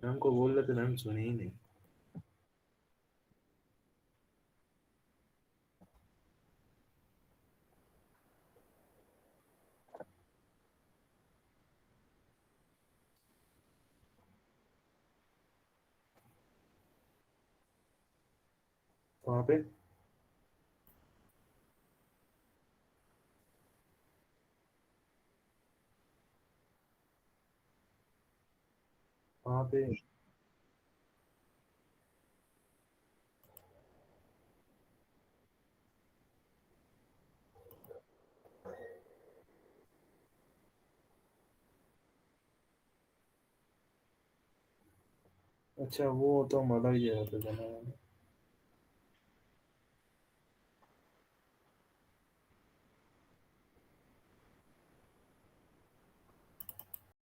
मैम को बोल रहे थे, मैम सुनी ही नहीं। वहाँ पे वहाँ पे अच्छा, वो तो हम अलग जगह पे बनाया है।